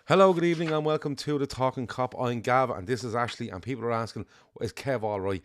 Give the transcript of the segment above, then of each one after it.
Hello, good evening, and welcome to the Talkin Kop. I'm Gav, and this is Ashley. And people are asking, "Is Kev all right?"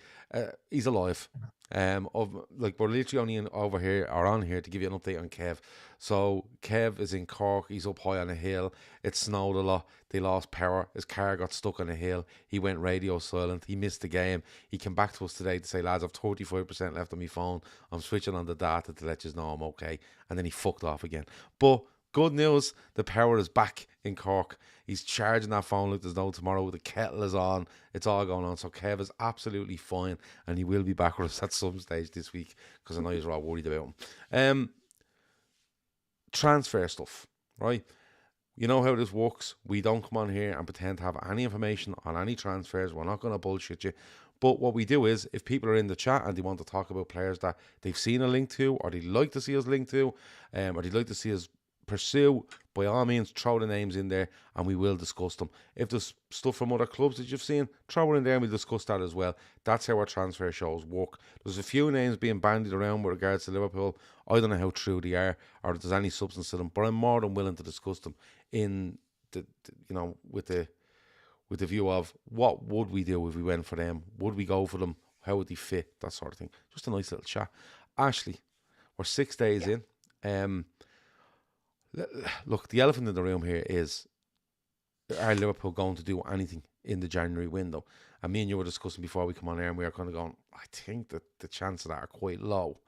He's alive. We're literally only over here or on here to give you an update on Kev. So Kev is in Cork. He's up high on a hill. It snowed a lot. They lost power. His car got stuck on a hill. He went radio silent. He missed the game. He came back to us today to say, "Lads, I've 35% left on my phone. I'm switching on the data to let you know I'm okay." And then he fucked off again. But good news, the power is back in Cork. He's charging that phone like there's no tomorrow. The kettle is on. It's all going on. So Kev is absolutely fine, and he will be back with us at some stage this week because I know you're all worried about him. Transfer stuff, right? You know how this works. We don't come on here and pretend to have any information on any transfers. We're not going to bullshit you. But what we do is, if people are in the chat and they want to talk about players that they've seen a link to, or they'd like to see us link to, or they'd like to see us pursue, by all means, throw the names in there and we will discuss them. If there's stuff from other clubs that you've seen, throw it in there and we'll discuss that as well. That's how our transfer shows work. There's a few names being bandied around with regards to Liverpool. I don't know how true they are or if there's any substance to them, but I'm more than willing to discuss them in with the view of what would we do if we went for them? Would we go for them? How would they fit? That sort of thing. Just a nice little chat. Ashley, we're 6 days in. Look, the elephant in the room here is, are Liverpool going to do anything in the January window? And me and you were discussing before we come on air, and we were kind of going, I think that the chances of that are quite low.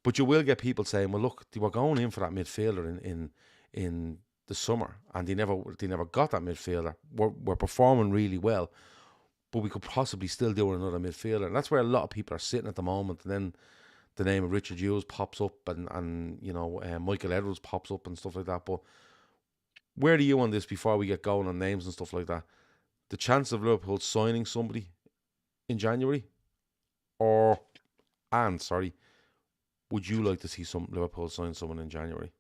But you will get people saying, well, look, they were going in for that midfielder in the summer, and they never got that midfielder. We're performing really well, but we could possibly still do another midfielder. And that's where a lot of people are sitting at the moment. And then the name of Richard Hughes pops up, and Michael Edwards pops up and stuff like that. But where are you on this before we get going on names and stuff like that? The chance of Liverpool signing somebody in January, would you like to see some Liverpool sign someone in January?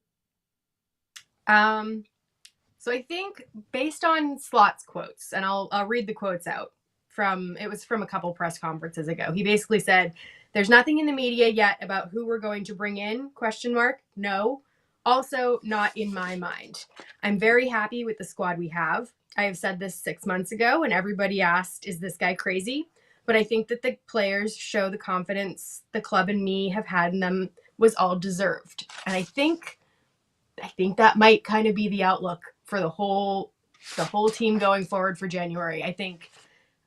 So I think based on Slot's quotes, and I'll read the quotes out from a couple press conferences ago. He basically said, "There's nothing in the media yet about who we're going to bring in, ? No. Also, not in my mind. I'm very happy with the squad we have. I have said this 6 months ago, and everybody asked, is this guy crazy? But I think that the players show the confidence the club and me have had in them was all deserved." And I think that might kind of be the outlook for the whole team going forward for January.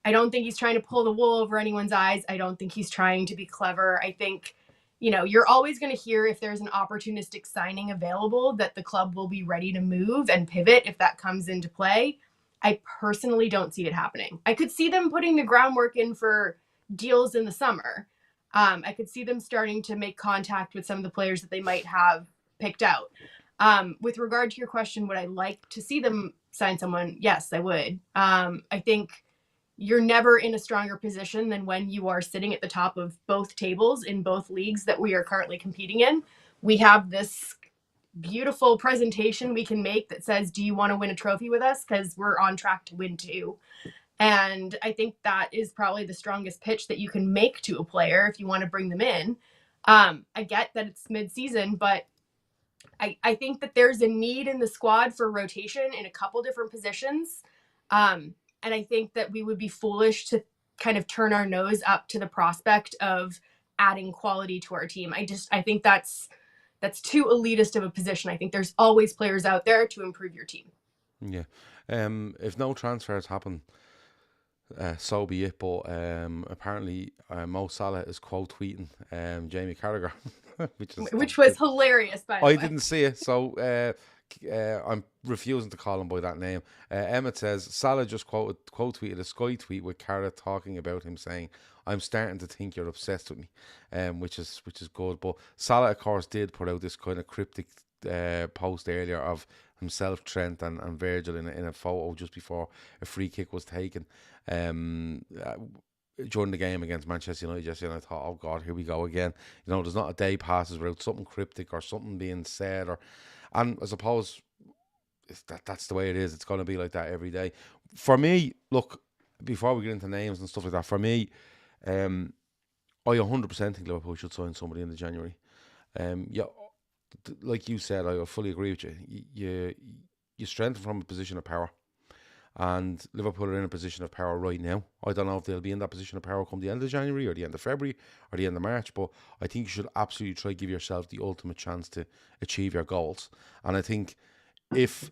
I don't think he's trying to pull the wool over anyone's eyes. I don't think he's trying to be clever. I think, you're always going to hear if there's an opportunistic signing available that the club will be ready to move and pivot if that comes into play. I personally don't see it happening. I could see them putting the groundwork in for deals in the summer. I could see them starting to make contact with some of the players that they might have picked out. With regard to your question, would I like to see them sign someone? Yes, I would. I think you're never in a stronger position than when you are sitting at the top of both tables in both leagues that we are currently competing in. We have this beautiful presentation we can make that says, do you want to win a trophy with us? Because we're on track to win 2. And I think that is probably the strongest pitch that you can make to a player if you want to bring them in. I get that it's mid-season, but I think that there's a need in the squad for rotation in a couple different positions. And I think that we would be foolish to kind of turn our nose up to the prospect of adding quality to our team. I think that's too elitist of a position. I think there's always players out there to improve your team. Yeah. If no transfers happen, so be it. But apparently, Mo Salah is quote tweeting Jamie Carragher, which was hilarious. By the way, I didn't see it, so I'm refusing to call him by that name. Emmett says Salah just quote tweeted a Sky tweet with Cara talking about him, saying, "I'm starting to think you're obsessed with me," which is good. But Salah, of course, did put out this kind of cryptic post earlier of himself, Trent, and Virgil in a photo just before a free kick was taken. During the game against Manchester United, I thought, oh God, here we go again. There's not a day passes without something cryptic or something being said, and I suppose that's the way it is. It's going to be like that every day. For me, look, before we get into names and stuff like that, for me, I 100% think Liverpool should sign somebody in the January. Like you said, I fully agree with you. You strengthen from a position of power. And Liverpool are in a position of power right now. I don't know if they'll be in that position of power come the end of January or the end of February or the end of March, but I think you should absolutely try to give yourself the ultimate chance to achieve your goals. And I think if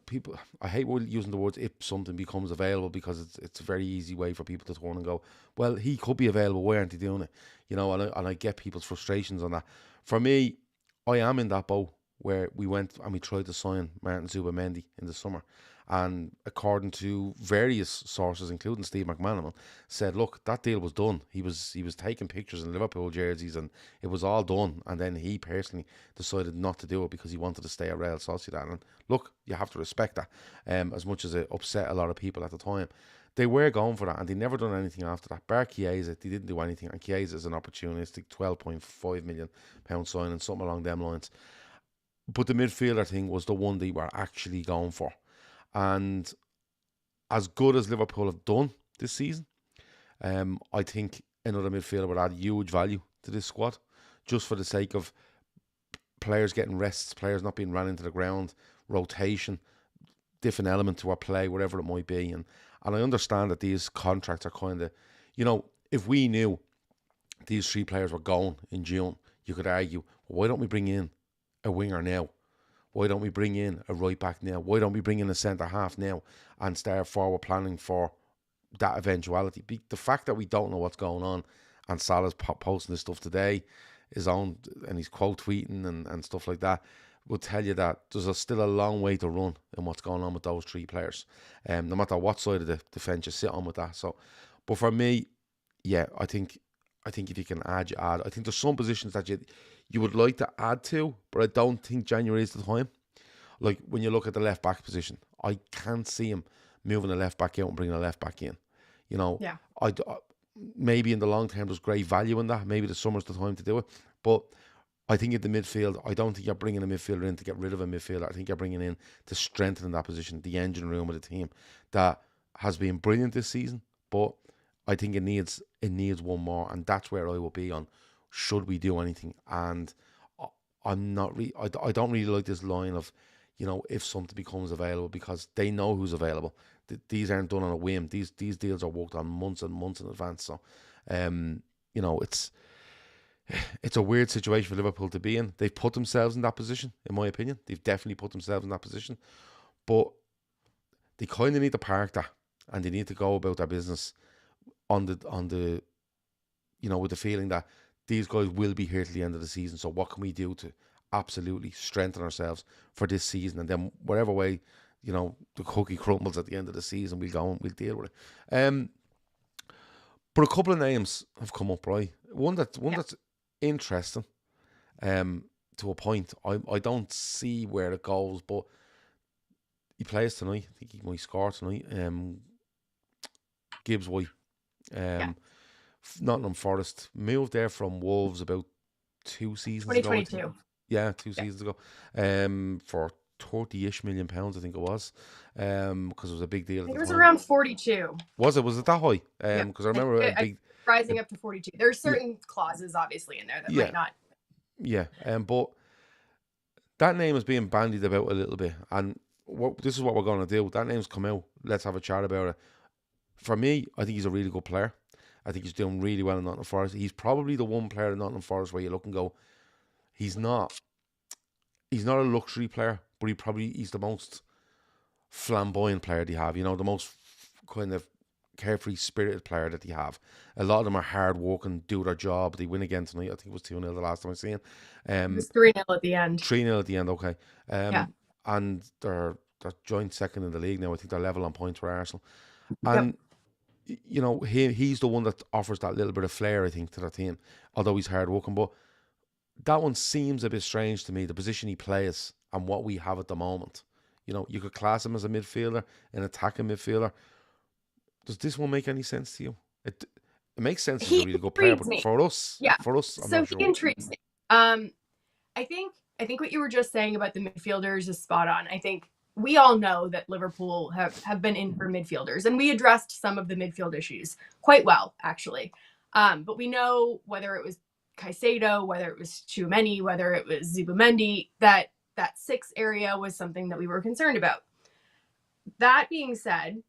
people, I hate using the words if something becomes available, because it's a very easy way for people to turn and go, well, he could be available, why aren't he doing it? And I get people's frustrations on that. For me, I am in that boat where we went and we tried to sign Martin Zubimendi in the summer. And according to various sources, including Steve McManaman, said, look, that deal was done. He was taking pictures in Liverpool jerseys and it was all done. And then he personally decided not to do it because he wanted to stay at Real Sociedad. And look, you have to respect that, as much as it upset a lot of people at the time. They were going for that and they never done anything after that. Bar Chiesa, they didn't do anything. And Chiesa is an opportunistic £12.5 million signing, something along them lines. But the midfielder thing was the one they were actually going for. And as good as Liverpool have done this season, I think another midfielder would add huge value to this squad, just for the sake of players getting rests, players not being ran into the ground, rotation, different element to our play, whatever it might be. And I understand that these contracts are kind of, if we knew these three players were going in June, you could argue, well, why don't we bring in a winger now? Why don't we bring in a right back now? Why don't we bring in a centre half now and start forward planning for that eventuality? The fact that we don't know what's going on, and Salah's posting this stuff today, and he's quote tweeting and stuff like that, will tell you that there's still a long way to run in what's going on with those three players. No matter what side of the defence you sit on with that. So, but for me, yeah, I think if you can add, you add. I think there's some positions that you would like to add to, but I don't think January is the time. Like when you look at the left back position, I can't see him moving the left back out and bringing the left back in. Yeah. Maybe in the long term there's great value in that. Maybe the summer's the time to do it. But I think in the midfield, I don't think you're bringing a midfielder in to get rid of a midfielder. I think you're bringing in to strengthen that position, the engine room of the team that has been brilliant this season. But I think it needs one more, and that's where I will be on. Should we do anything? And I'm not really. I don't really like this line of, if something becomes available, because they know who's available. These aren't done on a whim. These deals are worked on months and months in advance. So, it's a weird situation for Liverpool to be in. They've put themselves in that position, in my opinion. They've definitely put themselves in that position, but they kind of need to park that, and they need to go about their business on the with the feeling that these guys will be here till the end of the season. So what can we do to absolutely strengthen ourselves for this season? And then whatever way, the cookie crumbles at the end of the season, we'll go and we'll deal with it. But a couple of names have come up, right? One that's interesting, to a point. I don't see where it goes, but he plays tonight. I think he might score tonight. Gibbs White. Nottingham Forest moved there from Wolves about 2 seasons ago. 2022. Yeah, 2 seasons ago. For £30-ish million, I think it was. Because it was a big deal. It was around 42. Was it that high? Because I remember rising up to 42. There's certain clauses obviously in there that might not. Yeah, but that name is being bandied about a little bit, and this is what we're going to do. That name's come out. Let's have a chat about it. For me, I think he's a really good player. I think he's doing really well in Nottingham Forest. He's probably the one player in Nottingham Forest where you look and go, he's not a luxury player, but he's the most flamboyant player they have. The most kind of carefree, spirited player that they have. A lot of them are hard working, do their job. They win again tonight. I think it was 2-0 the last time I seen. It was 3-0 at the end. 3-0 at the end, okay. And they're joint second in the league now. I think they're level on points for Arsenal. And he's the one that offers that little bit of flair, I think, to that team, although he's hard working. But that one seems a bit strange to me, the position he plays and what we have at the moment. You could class him as a midfielder, an attacking midfielder. Does this one make any sense to you? It makes sense. He's a really good player, but for us, I'm not sure. He intrigues me. I think what you were just saying about the midfielders is spot on. I think we all know that Liverpool have been in for midfielders, and we addressed some of the midfield issues quite well, actually. But we know whether it was Caicedo, whether it was Tchouaméni, whether it was Zubimendi, that 6 area was something that we were concerned about. That being said,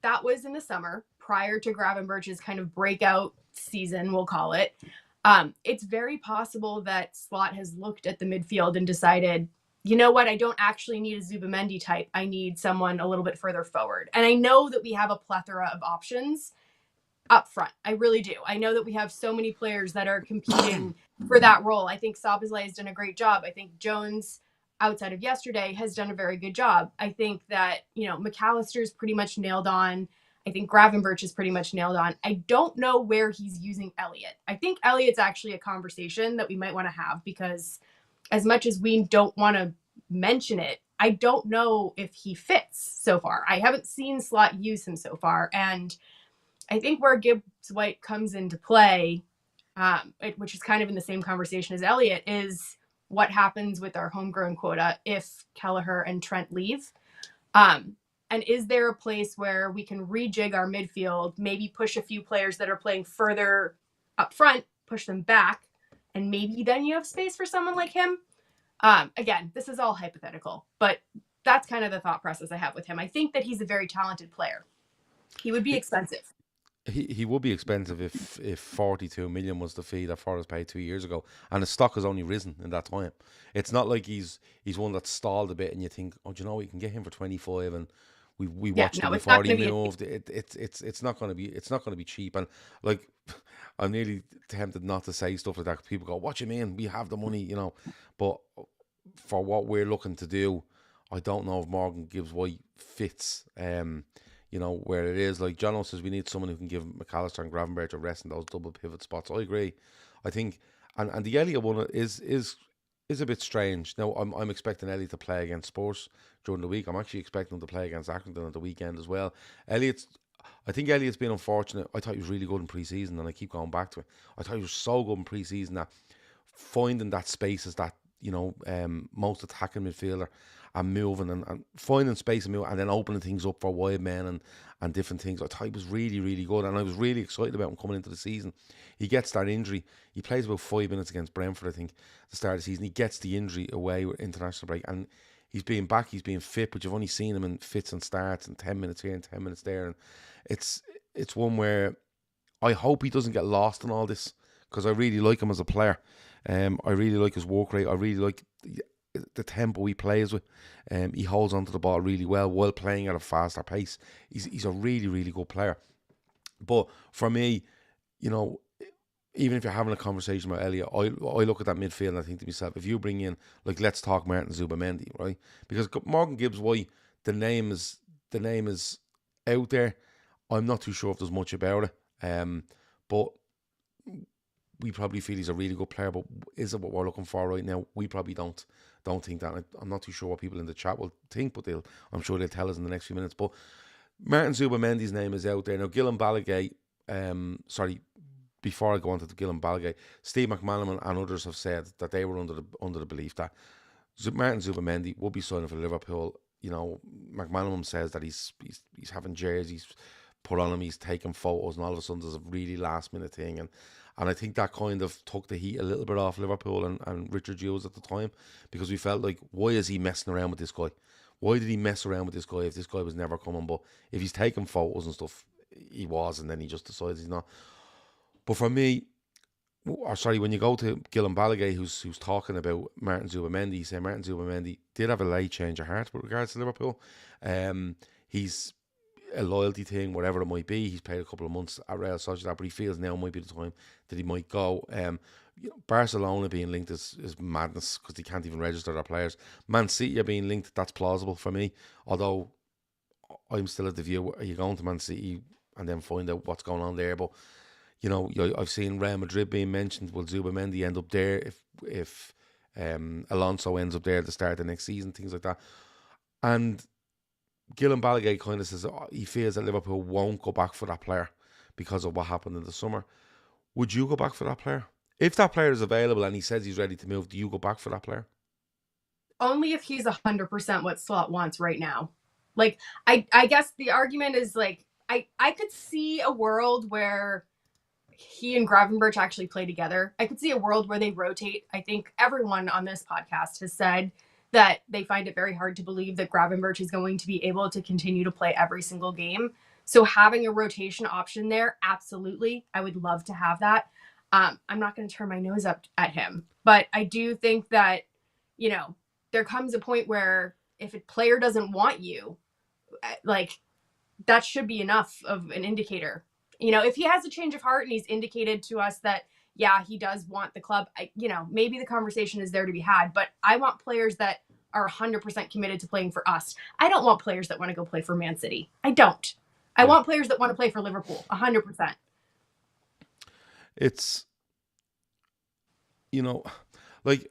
that was in the summer prior to Gravenberch's kind of breakout season, we'll call it. It's very possible that Slot has looked at the midfield and decided, you know what, I don't actually need a Zubamendi type. I need someone a little bit further forward. And I know that we have a plethora of options up front. I really do. I know that we have so many players that are competing for that role. I think Szoboszlai has done a great job. I think Jones, outside of yesterday, has done a very good job. I think that, McAllister's pretty much nailed on. I think Gravenberch is pretty much nailed on. I don't know where he's using Elliott. I think Elliott's actually a conversation that we might want to have, because as much as we don't want to mention it, I don't know if he fits so far. I haven't seen Slot use him so far. And I think where Gibbs White comes into play, which is kind of in the same conversation as Elliott, is what happens with our homegrown quota if Kelleher and Trent leave. And is there a place where we can rejig our midfield, maybe push a few players that are playing further up front, push them back, and maybe then you have space for someone like him? Again, this is all hypothetical, but that's kind of the thought process I have with him. I think that he's a very talented player. He would be expensive. He would be expensive if 42 million was the fee that Forest paid 2 years ago, and his stock has only risen in that time. It's not like he's one that stalled a bit, and you think, oh, do you know, we can get him for 25, and we watched him before he moved. It's not going to be cheap, and like I'm nearly tempted not to say stuff like that. People go, what you mean? We have the money, but for what we're looking to do, I don't know if Morgan Gibbs White fits. Where it is. Like John says, we need someone who can give McAllister and Gravenberch a rest in those double pivot spots. I agree. I think, and the Elliott one is a bit strange. Now, I'm expecting Elliott to play against Spurs during the week. I'm actually expecting him to play against Accrington at the weekend as well. I think Elliott's been unfortunate. I thought he was really good in pre-season, and I keep going back to it. I thought he was so good in pre-season that finding that space is that, most attacking midfielder, and moving and finding space and moving, and then opening things up for wide men and different things. I thought he was really, really good, and I was really excited about him coming into the season. He gets that injury. He plays about 5 minutes against Brentford, I think, at the start of the season. He gets the injury away with international break, and he's being back, he's being fit, but you've only seen him in fits and starts and 10 minutes here and 10 minutes there. And it's one where I hope he doesn't get lost in all this, because I really like him as a player. I really like his work rate. I really like the tempo he plays with. He holds onto the ball really well while playing at a faster pace. He's a really, really good player. But for me, even if you're having a conversation about Elliott, I look at that midfield and I think to myself, if you bring in, like, let's talk Martin Zubamendi, right? Because Morgan Gibbs White, the name is out there. I'm not too sure if there's much about it. But we probably feel he's a really good player, but is it what we're looking for right now? We probably don't think that. I'm not too sure what people in the chat will think, but I'm sure they'll tell us in the next few minutes. But Martin Zubamendi's name is out there now. Gillan Balagay, before I go on to Gillan Balagay, Steve McManaman and others have said that they were under the belief that Martin Zubamendi would be signing for Liverpool. McManaman says that he's having jerseys put on him, he's taking photos, and all of a sudden there's a really last minute thing, and I think that kind of took the heat a little bit off Liverpool and Richard Hughes at the time, because we felt like, why is he messing around with this guy? Why did he mess around with this guy if this guy was never coming? But if he's taking photos and stuff, he was, and then he just decides he's not. But for me, when you go to Gillan Balagay, who's talking about Martin Zubamendi, he said Martin Zubamendi did have a late change of heart with regards to Liverpool. He's a loyalty thing, whatever it might be. He's played a couple of months at Real Sociedad, but he feels now might be the time that he might go. Barcelona being linked is madness, because they can't even register their players. Man City are being linked, that's plausible for me, although I'm still at the view, are you going to Man City and then find out what's going on there? But I've seen Real Madrid being mentioned. Will Zubamendi end up there if Alonso ends up there at the start of the next season, things like that? And Gillan Balagay kind of says he feels that Liverpool won't go back for that player because of what happened in the summer. Would you go back for that player? If that player is available and he says he's ready to move, do you go back for that player? Only if he's 100% what Slot wants right now. Like, I guess the argument is, like, I could see a world where he and Gravenberch actually play together. I could see a world where they rotate. I think everyone on this podcast has said that they find it very hard to believe that Gravenberch is going to be able to continue to play every single game. So having a rotation option there, absolutely. I would love to have that. I'm not going to turn my nose up at him, but I do think that, you know, there comes a point where if a player doesn't want you, like, that should be enough of an indicator. You know, if he has a change of heart and he's indicated to us that, yeah, he does want the club, maybe the conversation is there to be had, but I want players that are 100% committed to playing for us. I don't want players that want to go play for Man City. I don't. I want players that want to play for Liverpool, 100%. It's, like,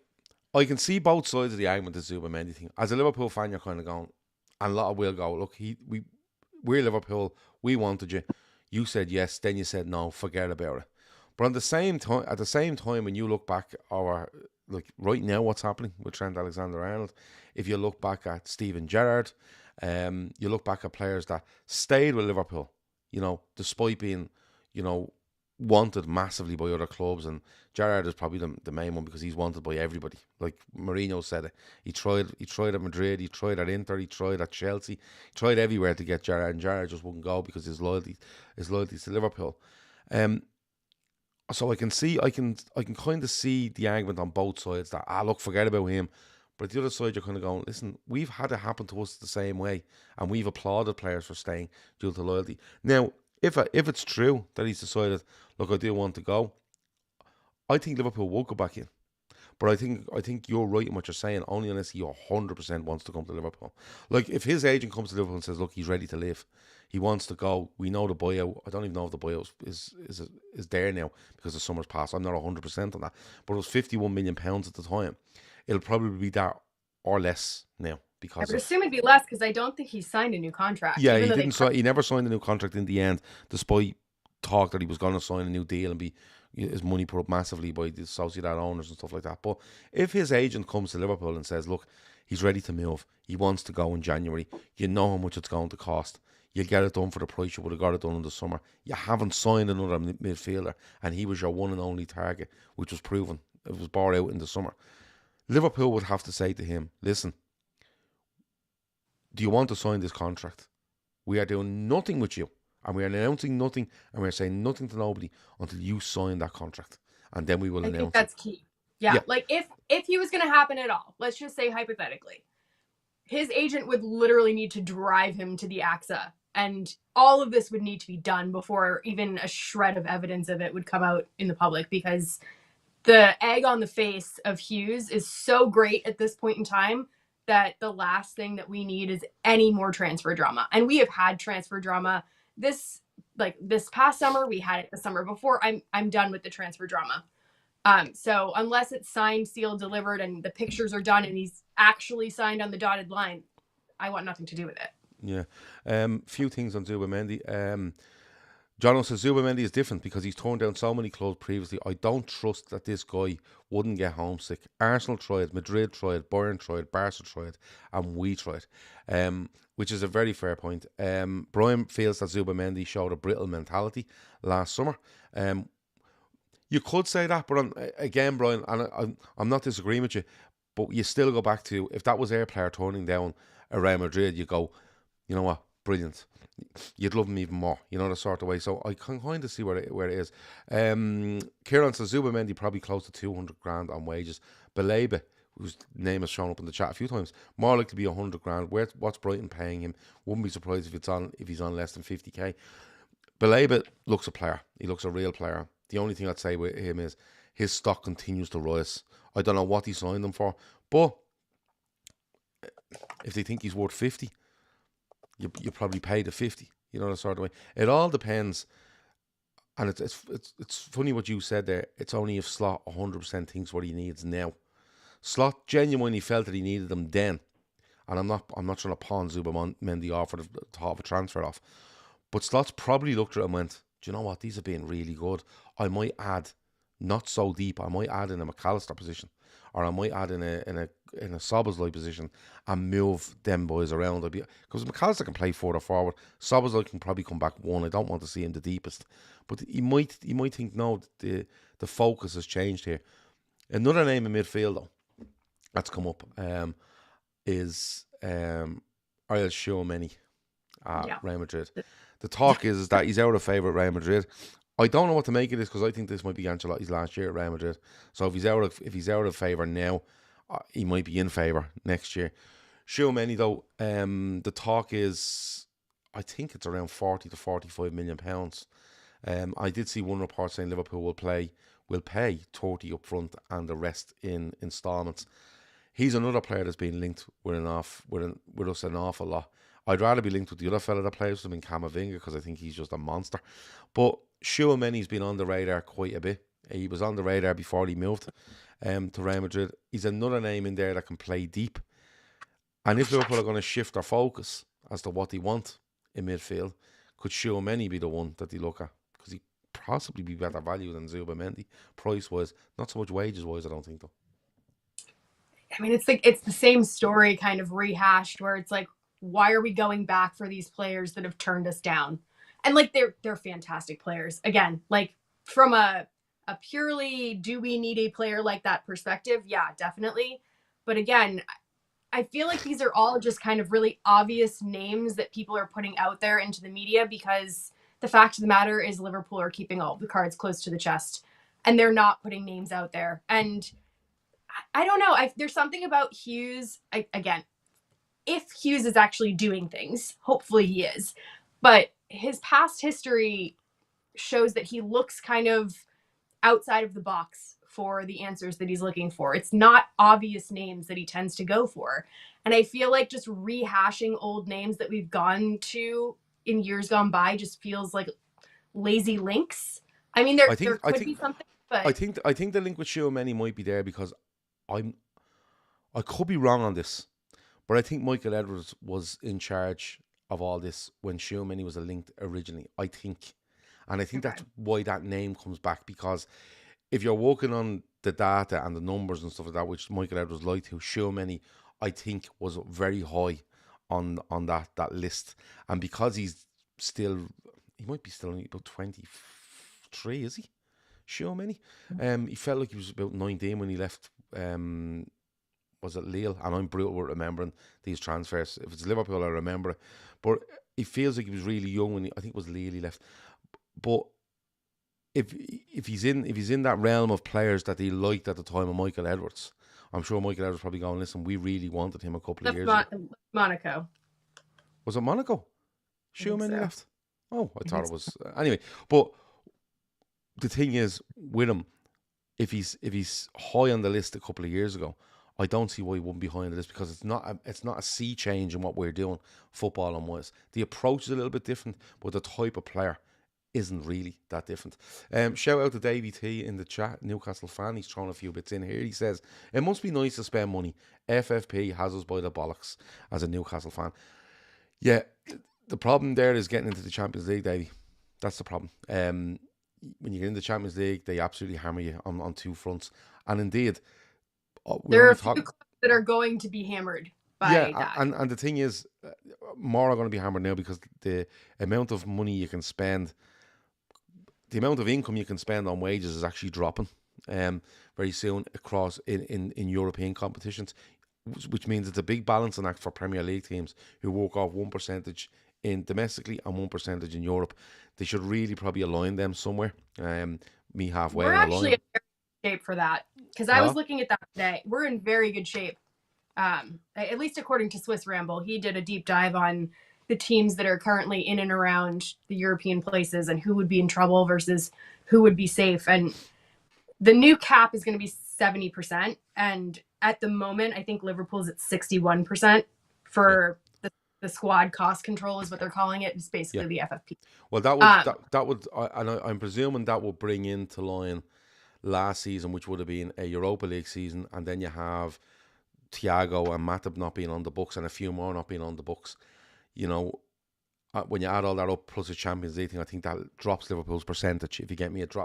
I can see both sides of the argument of the Zubimendi thing. As a Liverpool fan, you're kind of going, and a lot will go, look, we're Liverpool, we wanted you. You said yes, then you said no, forget about it. But at the same time, when you look back like right now, what's happening with Trent Alexander-Arnold, if you look back at Steven Gerrard, you look back at players that stayed with Liverpool, despite being, wanted massively by other clubs, and Gerrard is probably the main one because he's wanted by everybody. Like Mourinho said it. He tried at Madrid, he tried at Inter, he tried at Chelsea, he tried everywhere to get Gerrard, and Gerrard just wouldn't go because his loyalty to Liverpool. So I can kind of see the argument on both sides that look, forget about him. But the other side, you're kind of going, listen, we've had it happen to us the same way, and we've applauded players for staying due to loyalty. Now, if it's true that he's decided, look, I do want to go, I think Liverpool will go back in. But I think you're right in what you're saying, only unless he 100% wants to come to Liverpool. Like, if his agent comes to Liverpool and says, look, he's ready to leave, he wants to go, we know the buyout. I don't even know if the buyout is there now because the summer's passed. I'm not 100% on that. But it was £51 million at the time. It'll probably be that or less now. Because I would assume it'd be less because I don't think he signed a new contract. Yeah, he didn't. He never signed a new contract in the end, despite talk that he was going to sign a new deal and be his money put up massively by the Sociedad owners and stuff like that. But if his agent comes to Liverpool and says, look, he's ready to move, he wants to go in January, you know how much it's going to cost. You get it done for the price you would have got it done in the summer. You haven't signed another midfielder, and he was your one and only target, which was proven. It was bought out in the summer. Liverpool would have to say to him, listen, do you want to sign this contract? We are doing nothing with you, and we are announcing nothing, and we are saying nothing to nobody until you sign that contract, and then we will announce. I think that's key. Yeah, like if he was going to happen at all, let's just say hypothetically, his agent would literally need to drive him to the AXA, and all of this would need to be done before even a shred of evidence of it would come out in the public, because the egg on the face of Hughes is so great at this point in time that the last thing that we need is any more transfer drama. And we have had transfer drama this past summer. We had it the summer before. I'm done with the transfer drama. So unless it's signed, sealed, delivered, and the pictures are done and he's actually signed on the dotted line, I want nothing to do with it. Yeah. Few things on Zubimendi. John says Zubimendi is different because he's turned down so many clubs previously. I don't trust that this guy wouldn't get homesick. Arsenal tried, Madrid tried, Bayern tried, Barca tried, and we tried. Which is a very fair point. Brian feels that Zubimendi showed a brittle mentality last summer. You could say that, but again, Brian, and I'm not disagreeing with you, but you still go back to, if that was their player turning down a Real Madrid, you go, you know what, brilliant. You'd love him even more, the sort of way. So I can kind of see where it is. Kieran says Zubimendi probably close to 200 grand on wages. Baleba, whose name has shown up in the chat a few times, more likely to be 100 grand. What's Brighton paying him? Wouldn't be surprised if he's on less than 50k. Baleba looks a player. He looks a real player. The only thing I'd say with him is his stock continues to rise. I don't know what he signed him for, but if they think he's worth 50, you probably pay the 50, the sort of way. It all depends, and it's funny what you said there. It's only if Slot 100% thinks what he needs now. Slot genuinely felt that he needed them then, and I'm not trying to pawn Zubimendi off for the thought of a transfer off, but Slot's probably looked at it and went, do you know what? These have been really good. I might add, not so deep. I might add in a McAllister position, or I might add in a Szoboszlai position and move them boys around. Because McAllister can play further forward. Szoboszlai can probably come back one. I don't want to see him the deepest, but he might think, no, the focus has changed here. Another name in midfield though that's come up, and is Ariel Tchouameni at Yeah. Real Madrid. The talk is that he's out of favour at Real Madrid. I don't know what to make of this because I think this might be Ancelotti's last year at Real Madrid. So if he's out of favour now, he might be in favour next year. Tchouameni though, the talk is, I think it's around 40 to 45 million pounds. I did see one report saying Liverpool will pay 30 up front and the rest in instalments. He's another player that's been linked with us an awful lot. I'd rather be linked with the other fella that plays with him in Camavinga because I think he's just a monster. But Tchouameni's been on the radar quite a bit. He was on the radar before he moved to Real Madrid. He's another name in there that can play deep. And if Liverpool are going to shift their focus as to what they want in midfield, could Tchouameni be the one that they look at? Because he'd possibly be better value than Zubimendi, price-wise. Not so much wages-wise, I don't think, though. I mean, it's the same story kind of rehashed where it's like, why are we going back for these players that have turned us down? And like they're fantastic players. Again, like from a purely do we need a player like that perspective? Yeah, definitely. But again, I feel like these are all just kind of really obvious names that people are putting out there into the media because the fact of the matter is Liverpool are keeping all the cards close to the chest and they're not putting names out there. And I don't know. There's something about Hughes. Again, if Hughes is actually doing things, hopefully he is. But his past history shows that he looks kind of outside of the box for the answers that he's looking for. It's not obvious names that he tends to go for. And I feel like just rehashing old names that we've gone to in years gone by just feels like lazy links. I mean, there could be something, but I think the link with Tchouameni might be there because I could be wrong on this, but I think Michael Edwards was in charge of all this when Tchouameni was linked originally, I think. And I think that's why that name comes back, because if you're working on the data and the numbers and stuff like that, which Michael Edwards liked to, Tchouameni, I think, was very high on that list. And because he might be still only about 23, is he? Tchouameni? He felt like he was about 19 when he left, was it Lille? And I'm brutal with remembering these transfers. If it's Liverpool, I remember it. But he feels like he was really young when I think it was Lille he left. But if he's in that realm of players that he liked at the time of Michael Edwards, I'm sure Michael Edwards probably going, listen, we really wanted him a couple of years ago. Monaco. Was it Monaco? Tchouameni so. left? Oh, I thought it was. Anyway, but the thing is, with him, if he's high on the list a couple of years ago, I don't see why he wouldn't be high on the list, because it's not a sea change in what we're doing, football and wise. The approach is a little bit different, but the type of player isn't really that different. Shout out to Davey T in the chat, Newcastle fan. He's thrown a few bits in here. He says, it must be nice to spend money. FFP has us by the bollocks as a Newcastle fan. Yeah, the problem there is getting into the Champions League, Davey. That's the problem. When you get in the Champions League, they absolutely hammer you on two fronts. And indeed, there are a few clubs that are going to be hammered by that. And the thing is, more are going to be hammered now because the amount of money you can spend, the amount of income you can spend on wages is actually dropping very soon across in European competitions, which means it's a big balancing act for Premier League teams who work off 1% in domestically and 1% in Europe. They should really probably align them somewhere. Me halfway. We're actually in very good shape for that, because I was looking at that today. We're in very good shape. At least according to Swiss Ramble, he did a deep dive on the teams that are currently in and around the European places and who would be in trouble versus who would be safe. And the new cap is going to be 70%. And at the moment, I think Liverpool's at 61% for the squad cost control is what they're calling it. It's basically the FFP. Well, I'm presuming that will bring into line last season, which would have been a Europa League season, and then you have Thiago and Matip not being on the books and a few more not being on the books. You know, when you add all that up plus a Champions League thing, I think that drops Liverpool's percentage. If you get me, it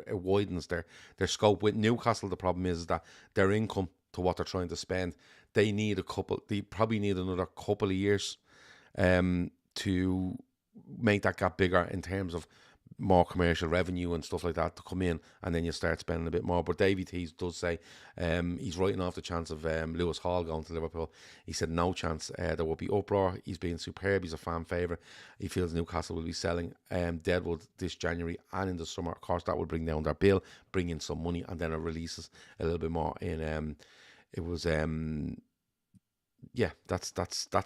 widens their scope. With Newcastle, the problem is that their income to what they're trying to spend, they probably need another couple of years to make that gap bigger in terms of more commercial revenue and stuff like that to come in, and then you start spending a bit more. But Davy T does say he's writing off the chance of Lewis Hall going to Liverpool. He said no chance. There will be uproar. He's been superb. He's a fan favourite. He feels Newcastle will be selling Deadwood this January and in the summer. Of course, that will bring down their bill, bring in some money, and then it releases a little bit more in. It was yeah, that's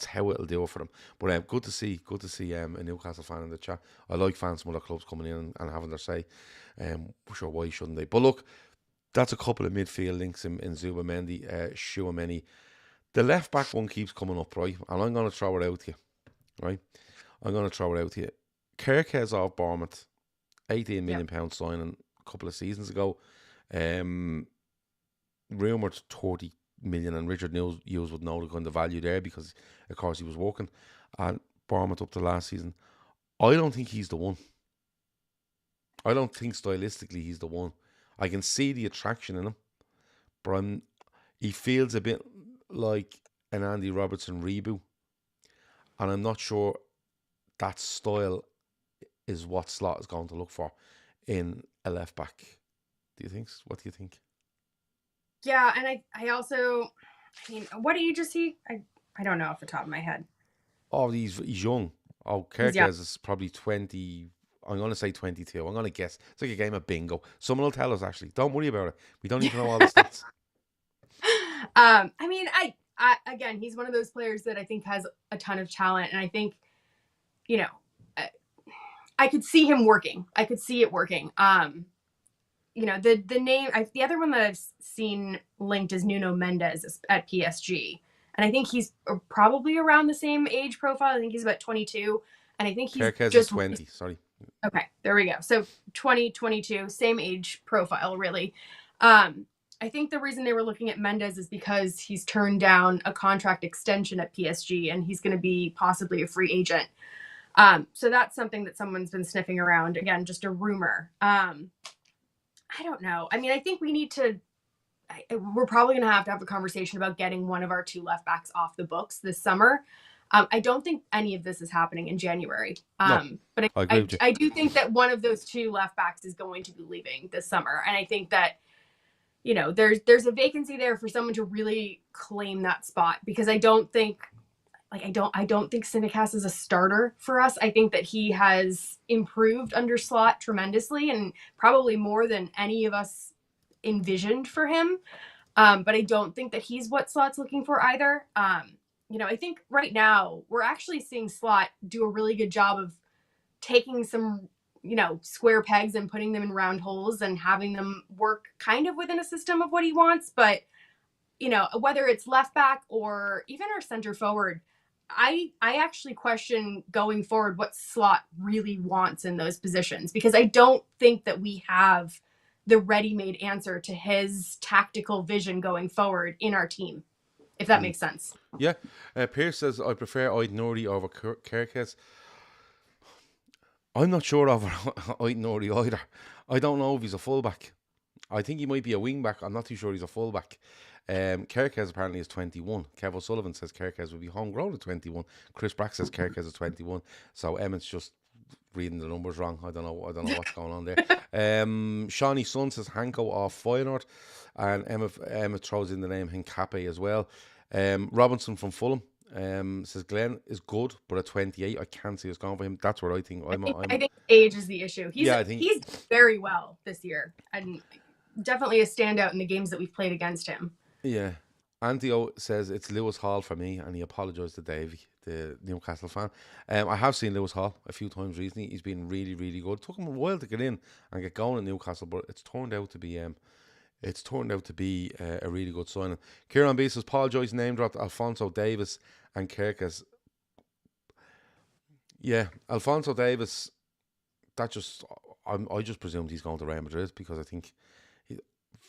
how it'll do it for them. But good to see a Newcastle fan in the chat. I like fans from other clubs coming in and having their say. Sure, why shouldn't they? But look, that's a couple of midfield links in Zubamendi, Chouameni. The left back one keeps coming up, right? And I'm going to throw it out to you, right? Kirkes off Bournemouth, £18 million signing a couple of seasons ago. Rumoured 30 million, and Richard Hughes would know the kind of value there because, of course, he was working at Bournemouth up to last season. I don't think he's the one. I don't think stylistically he's the one. I can see the attraction in him, but he feels a bit like an Andy Robertson reboot, and I'm not sure that style is what Slot is going to look for in a left back. Do you think? What do you think? Yeah, and I also, I mean, what age is he? I don't know off the top of my head. Oh, he's young. Oh, Kirkes is probably 20. I'm going to say 22. I'm going to guess. It's like a game of bingo. Someone will tell us, actually. Don't worry about it. We don't need to know all the stats. I mean, I again, he's one of those players that I think has a ton of talent. And I think, you know, I could see him working. I could see it working. You know, the name, the other one that I've seen linked is Nuno Mendes at PSG. And I think he's probably around the same age profile. I think he's about 22. And I think he's Kirkes just is 20, sorry. Okay, there we go. So 20, 22, same age profile, really. I think the reason they were looking at Mendes is because he's turned down a contract extension at PSG and he's going to be possibly a free agent. So that's something that someone's been sniffing around. Again, just a rumor. I don't know. I mean, I think we need to, we're probably going to have a conversation about getting one of our two left backs off the books this summer. I don't think any of this is happening in January. No, but I do think that one of those two left backs is going to be leaving this summer. And I think that, you know, there's a vacancy there for someone to really claim that spot, because I don't think Tsimikas is a starter for us. I think that he has improved under Slot tremendously and probably more than any of us envisioned for him. But I don't think that he's what Slot's looking for either. You know, I think right now we're actually seeing Slot do a really good job of taking some, you know, square pegs and putting them in round holes and having them work kind of within a system of what he wants. But, you know, whether it's left back or even our center forward, I actually question going forward what Slot really wants in those positions, because I don't think that we have the ready-made answer to his tactical vision going forward in our team, if that makes sense. Yeah. Pierce says, I prefer Aït-Nouri over Kirkes. I'm not sure of Aït-Nouri either. I don't know if he's a fullback. I think he might be a wing back. I'm not too sure he's a fullback. Kirkes apparently is 21. Kev O'Sullivan says Kirkes will be homegrown at 21. Chris Brack says Kirkes is 21. So Emmett's just reading the numbers wrong. I don't know what's going on there. Shawnee Sun says Hanko off Feyenoord, and Emma throws in the name Hincape as well. Robinson from Fulham says Glenn is good, but at 28 I can't see us going for him. That's what I think. I think age is the issue. He's very well this year, and definitely a standout in the games that we've played against him. Yeah. Antio says it's Lewis Hall for me, and he apologised to Davey, the Newcastle fan. I have seen Lewis Hall a few times recently. He's been really, really good. It took him a while to get in and get going in Newcastle, but it's turned out to be a really good signing. Kieran B says Paul Joyce name dropped Alphonso Davis and Kirkes. Yeah, Alphonso Davis. I just presumed he's going to Real Madrid, because I think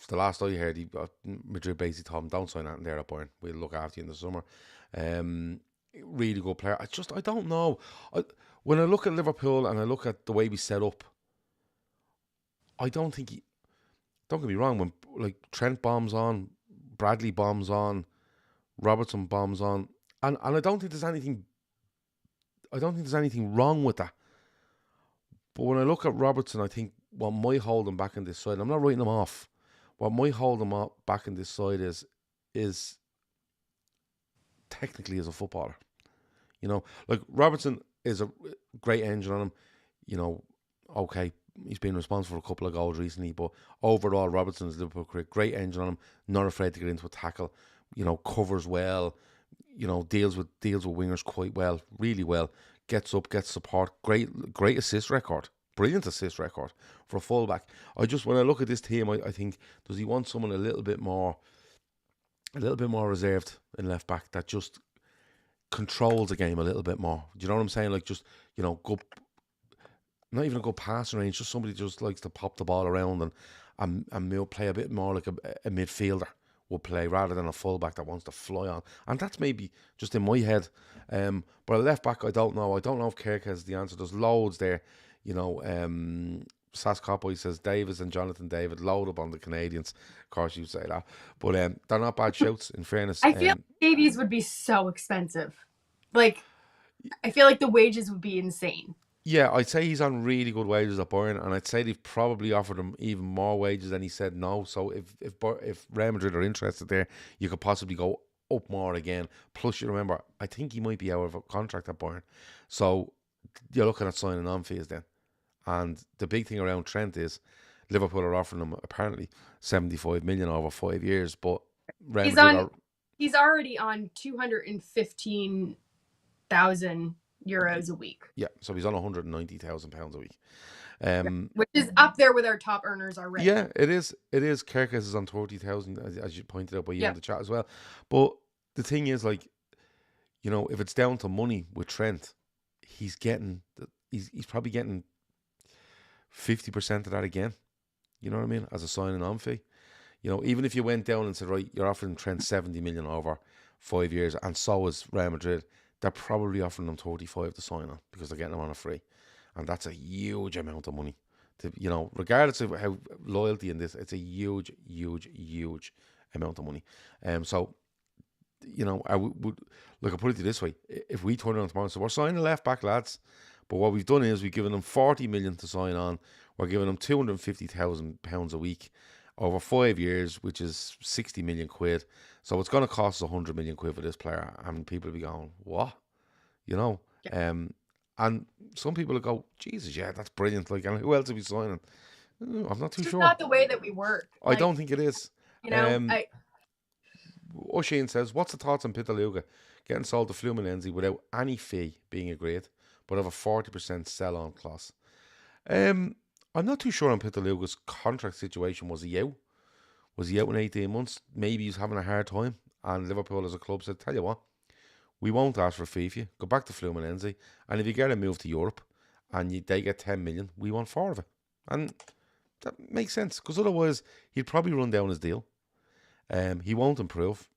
the last I heard, Madrid basically told him, don't sign anything there at Bayern. We'll look after you in the summer. Really good player. I don't know. When I look at Liverpool and I look at the way we set up, I don't think don't get me wrong, when like Trent bombs on, Bradley bombs on, Robertson bombs on, and I don't think there's anything wrong with that. But when I look at Robertson, I think what might hold him back in this side, I'm not writing him off. What might hold him back in this side is technically as a footballer. You know, like Robertson is a great engine on him. You know, okay, he's been responsible for a couple of goals recently, but overall, Robertson's Liverpool career, great engine on him. Not afraid to get into a tackle. You know, covers well. You know, deals with wingers quite well, really well. Gets up, gets support. Great assist record. Brilliant assist record for a fullback. When I look at this team, I think, does he want someone a little bit more reserved in left back that just controls the game a little bit more? Do you know what I'm saying? Like, just, you know, go, not even a good passing range, just somebody just likes to pop the ball around and play a bit more like a midfielder would play, rather than a fullback that wants to fly on. And that's maybe just in my head. But a left back, I don't know. I don't know if Kirk has the answer. There's loads there. You know, Sas Cowboy says Davis and Jonathan David load up on the Canadians. Of course, you say that. But they're not bad shouts, in fairness. I feel like Davies would be so expensive. Like, I feel like the wages would be insane. Yeah, I'd say he's on really good wages at Bayern, and I'd say they've probably offered him even more wages than he said no. So if Real Madrid are interested there, you could possibly go up more again. Plus, you remember, I think he might be out of a contract at Bayern. So you're looking at signing on fees then. And the big thing around Trent is Liverpool are offering him apparently 75 million over 5 years, but Real Madrid he's already on 215,000 euros a week. Yeah, so he's on £190,000 a week. Which is up there with our top earners already. Yeah, it is. Kirkus is on 30,000, as you pointed out by you in the chat as well. But the thing is, like, you know, if it's down to money with Trent, he's probably getting 50% of that again. You know what I mean? As a signing on fee. You know, even if you went down and said, right, you're offering Trent 70 million over 5 years, and so is Real Madrid, they're probably offering them 35 to sign on because they're getting them on a free. And that's a huge amount of money. You know, regardless of how loyalty in this, it's a huge, huge, huge amount of money. So, you know, I would look, I'll put it this way. If we turn around tomorrow, so we're signing left back, lads, but what we've done is we've given them 40 million to sign on. We're giving them £250,000 a week over 5 years, which is 60 million quid. So it's going to cost us 100 million quid for this player. And people will be going, what? You know? Yeah. And some people will go, Jesus, yeah, that's brilliant. Like, and who else are we signing? I'm not too sure. It's not the way that we work. I don't think it is. You know, O'Sheen says, what's the thoughts on Pitaluga getting sold to Fluminense without any fee being agreed, but have a 40% sell-on clause? I'm not too sure on Pitaluga's contract situation. Was he out? Was he out in 18 months? Maybe he's having a hard time. And Liverpool as a club said, tell you what, we won't ask for a fee for you. Go back to Fluminense. And if you get a move to Europe and they get 10 million, we want 4 of it. And that makes sense, because otherwise he'd probably run down his deal. He won't improve.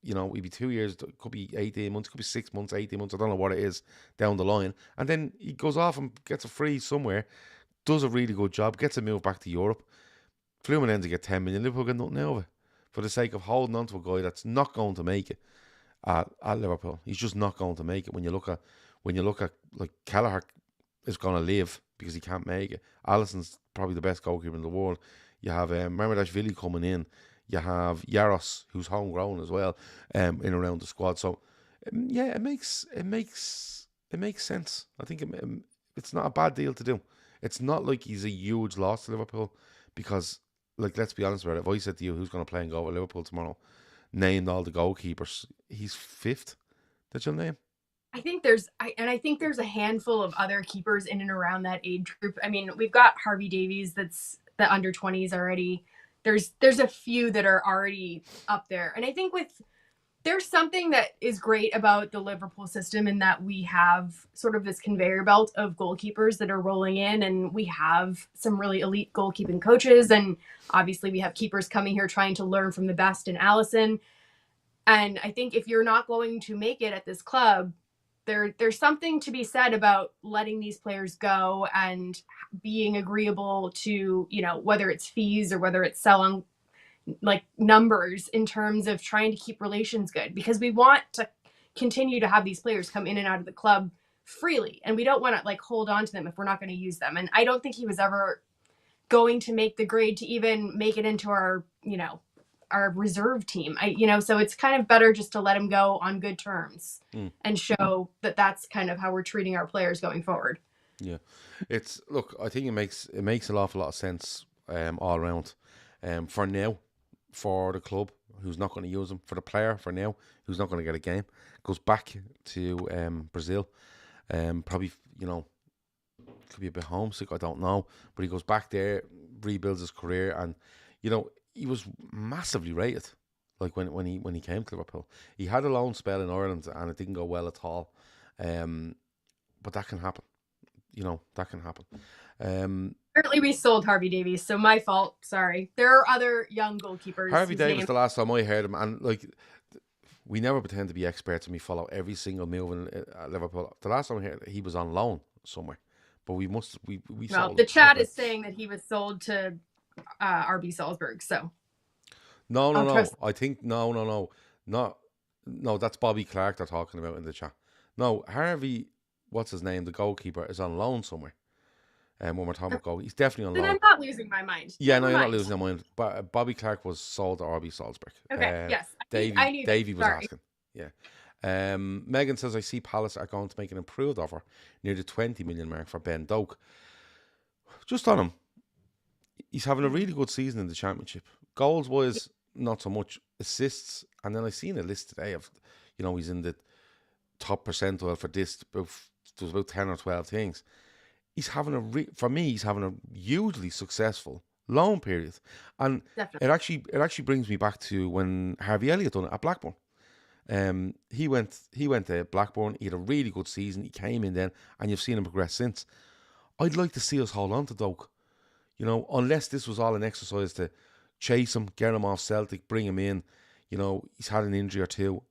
You know, it'd be 2 years, it could be 18 months, it could be 6 months, 18 months, I don't know what it is down the line. And then he goes off and gets a free somewhere, does a really good job, gets a move back to Europe. Fluminense get 10 million, Liverpool get nothing out of it, for the sake of holding on to a guy that's not going to make it at Liverpool. He's just not going to make it. When you look at like Kelleher is going to leave because he can't make it. Alisson's probably the best goalkeeper in the world. You have Mamadashvili coming in. You have Yaros, who's homegrown as well, in around the squad. So yeah, it makes sense. I think it's not a bad deal to do. It's not like he's a huge loss to Liverpool, because, like, let's be honest about it. If I said to you who's going to play and go with Liverpool tomorrow, named all the goalkeepers, he's 5th that you'll name. I think there's a handful of other keepers in and around that age group. I mean, we've got Harvey Davies, that's the under 20s already. There's a few that are already up there. And I think there's something that is great about the Liverpool system, in that we have sort of this conveyor belt of goalkeepers that are rolling in, and we have some really elite goalkeeping coaches. And obviously we have keepers coming here trying to learn from the best in Alisson. And I think if you're not going to make it at this club, there's something to be said about letting these players go and being agreeable to, you know, whether it's fees or whether it's selling like numbers, in terms of trying to keep relations good, because we want to continue to have these players come in and out of the club freely, and we don't want to like hold on to them if we're not going to use them. And I don't think he was ever going to make the grade to even make it into our, our reserve team. So it's kind of better just to let him go on good terms and show that that's kind of how we're treating our players going forward. Yeah, I think it makes an awful lot of sense all around. For now, for the club who's not going to use him, for the player for now who's not going to get a game, goes back to Brazil. Probably could be a bit homesick, I don't know, but he goes back there, rebuilds his career, and he was massively rated. Like when he came to Liverpool, he had a loan spell in Ireland and it didn't go well at all. But that can happen. That can happen. Apparently we sold Harvey Davies, so my fault. Sorry. There are other young goalkeepers. Harvey Davies, the last time I heard him, and we never pretend to be experts and we follow every single move in Liverpool. The last time I heard he was on loan somewhere, but we well, the chat is saying that he was sold to RB Salzburg. So no. I think no. That's Bobby Clark they're talking about in the chat. No, Harvey, what's his name? The goalkeeper is on loan somewhere. When we're talking about goal, he's definitely on loan. Then I'm not losing my mind. Yeah, no, you're not losing your mind. But Bobby Clark was sold to RB Salzburg. Okay, yes. Davey was asking. Yeah. Megan says, I see Palace are going to make an improved offer near the 20 million mark for Ben Doak. Just on him, he's having a really good season in the Championship. Goals wise, not so much. Assists, and then I seen a list today of, he's in the top percentile for this. There's about 10 or 12 things. He's having for me, he's having a hugely successful loan period, and definitely. it actually brings me back to when Harvey Elliott done it at Blackburn. He went to Blackburn. He had a really good season. He came in then, and you've seen him progress since. I'd like to see us hold on to Doak, unless this was all an exercise to chase him, get him off Celtic, bring him in. He's had an injury or two.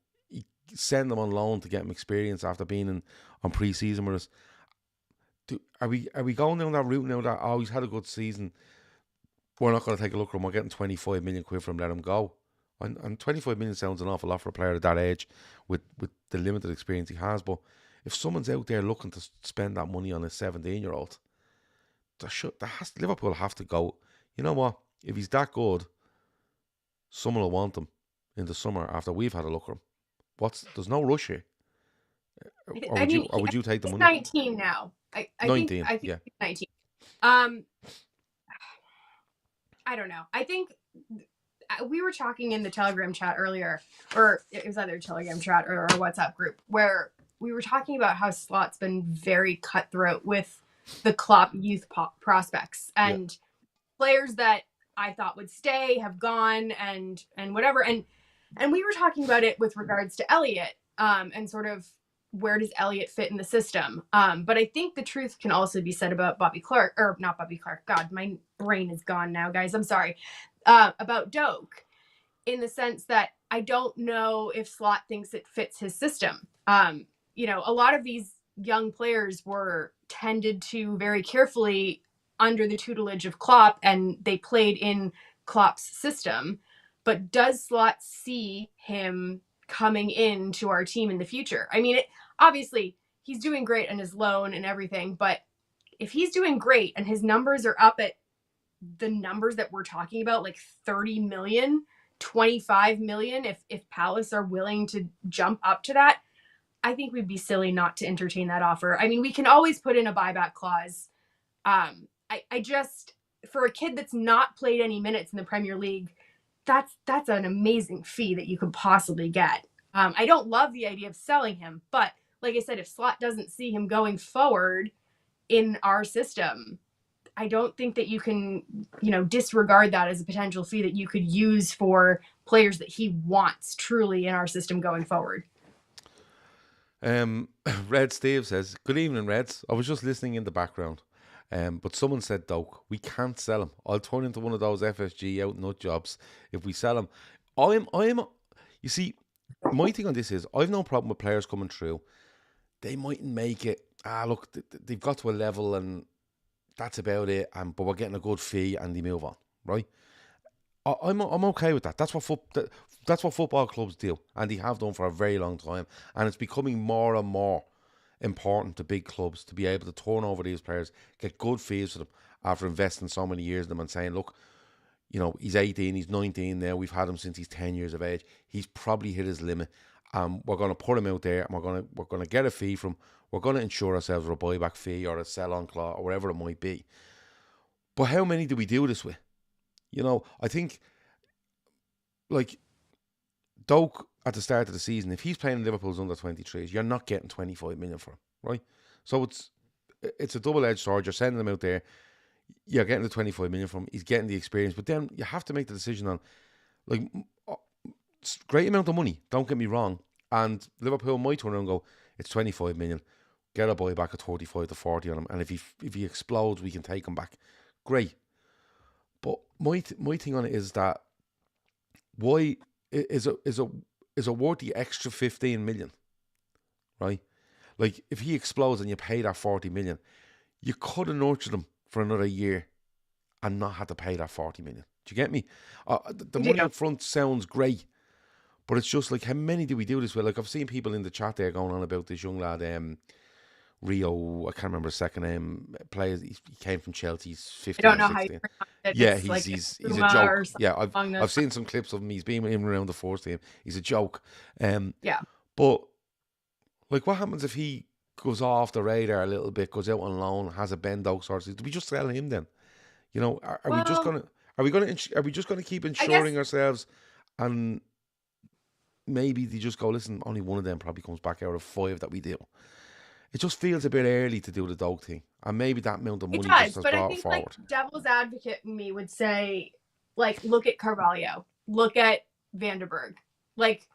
Send him on loan to get him experience after being on pre-season with us. Are we going down that route now that he's had a good season? We're not going to take a look at him. We're getting 25 million quid for him. Let him go. And 25 million sounds an awful lot for a player at that age with the limited experience he has. But if someone's out there looking to spend that money on a 17-year-old, Liverpool have to go. You know what? If he's that good, someone will want him in the summer after we've had a look at him. There's no rush here. Or would you take the money? 19 now. I 19, think yeah. 19. I don't know. I think we were talking in the Telegram chat earlier, or it was either a Telegram chat or a WhatsApp group, where we were talking about how Slot's been very cutthroat with the Klopp youth prospects and players that I thought would stay have gone and whatever. And we were talking about it with regards to Elliot and sort of where does Elliot fit in the system? But I think the truth can also be said about Bobby Clark, or not Bobby Clark. God, my brain is gone now, guys. I'm sorry. About Doak, in the sense that I don't know if Slot thinks it fits his system. A lot of these young players were tended to very carefully under the tutelage of Klopp, and they played in Klopp's system. But does Slot see him coming into our team in the future? I mean, obviously he's doing great on his loan and everything, but if he's doing great and his numbers are up at the numbers that we're talking about, like 30 million, 25 million, if Palace are willing to jump up to that, I think we'd be silly not to entertain that offer. I mean, we can always put in a buyback clause. I just, for a kid that's not played any minutes in the Premier League, that's an amazing fee that you could possibly get. I don't love the idea of selling him, but like I said, if Slot doesn't see him going forward in our system, I don't think that you can, disregard that as a potential fee that you could use for players that he wants truly in our system going forward. Red Steve says, good evening, Reds. I was just listening in the background. But someone said, Doak, we can't sell him. I'll turn into one of those FSG out nut jobs if we sell him. You see, my thing on this is, I've no problem with players coming through. They mightn't make it. Look, they've got to a level and that's about it. But we're getting a good fee and they move on, right? I'm okay with that. That's what football clubs do, and they have done for a very long time. And it's becoming more and more important to big clubs to be able to turn over these players, get good fees for them after investing so many years in them and saying, look, he's 18, he's 19 now. We've had him since he's 10 years of age. He's probably hit his limit. We're going to put him out there, and we're going to get a fee from. We're going to insure ourselves a buyback fee or a sell-on clause or whatever it might be. But how many do we do this with? I think like Doak at the start of the season, if he's playing Liverpool's under 23s, you're not getting 25 million for him, right? So it's a double-edged sword. You're sending him out there. You're getting the 25 million from him. He's getting the experience, but then you have to make the decision on, like, it's a great amount of money. Don't get me wrong. And Liverpool might turn around and go, it's 25 million. Get a buy back at 35 to 40 on him, and if he explodes, we can take him back. Great. But my thing on it is that why is it worth the extra 15 million, right? Like, if he explodes and you pay that 40 million, you could have nurtured him for another year and not had to pay that 40 million. Do you get me? The money up front sounds great, but it's just like, how many do we do this with? Like, I've seen people in the chat there going on about this young lad, Rio, I can't remember his second name, plays. He came from Chelsea. He's 15 I don't know or how 16. you pronounce it. Yeah, It's he's like a joke. Yeah, along I've seen some clips of him. He's been in around the first team. He's a joke. Yeah. But like, what happens if he goes off the radar a little bit, goes out on loan, has a Ben Doak sort of thing? Do we just sell him then? Are we just gonna keep insuring ourselves, and maybe they just go, listen, only one of them probably comes back out of 5 that we do. It just feels a bit early to do the Doak thing, and maybe that amount of money just has but I brought think forward. like devil's advocate in me would say, like, look at Carvalho, look at Vandenberg, like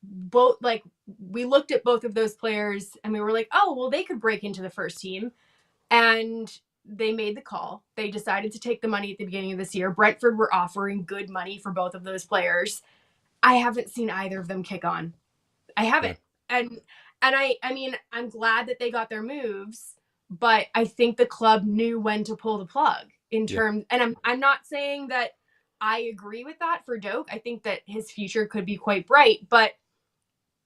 both. Like, we looked at both of those players and we were like, oh well, they could break into the first team, and they made the call. They decided to take the money at the beginning of this year. Brentford were offering good money for both of those players. I haven't seen either of them kick on. I haven't. Yeah. And I mean, I'm glad that they got their moves, but I think the club knew when to pull the plug in terms, and I'm not saying that I agree with that for Doak. I think that his future could be quite bright, but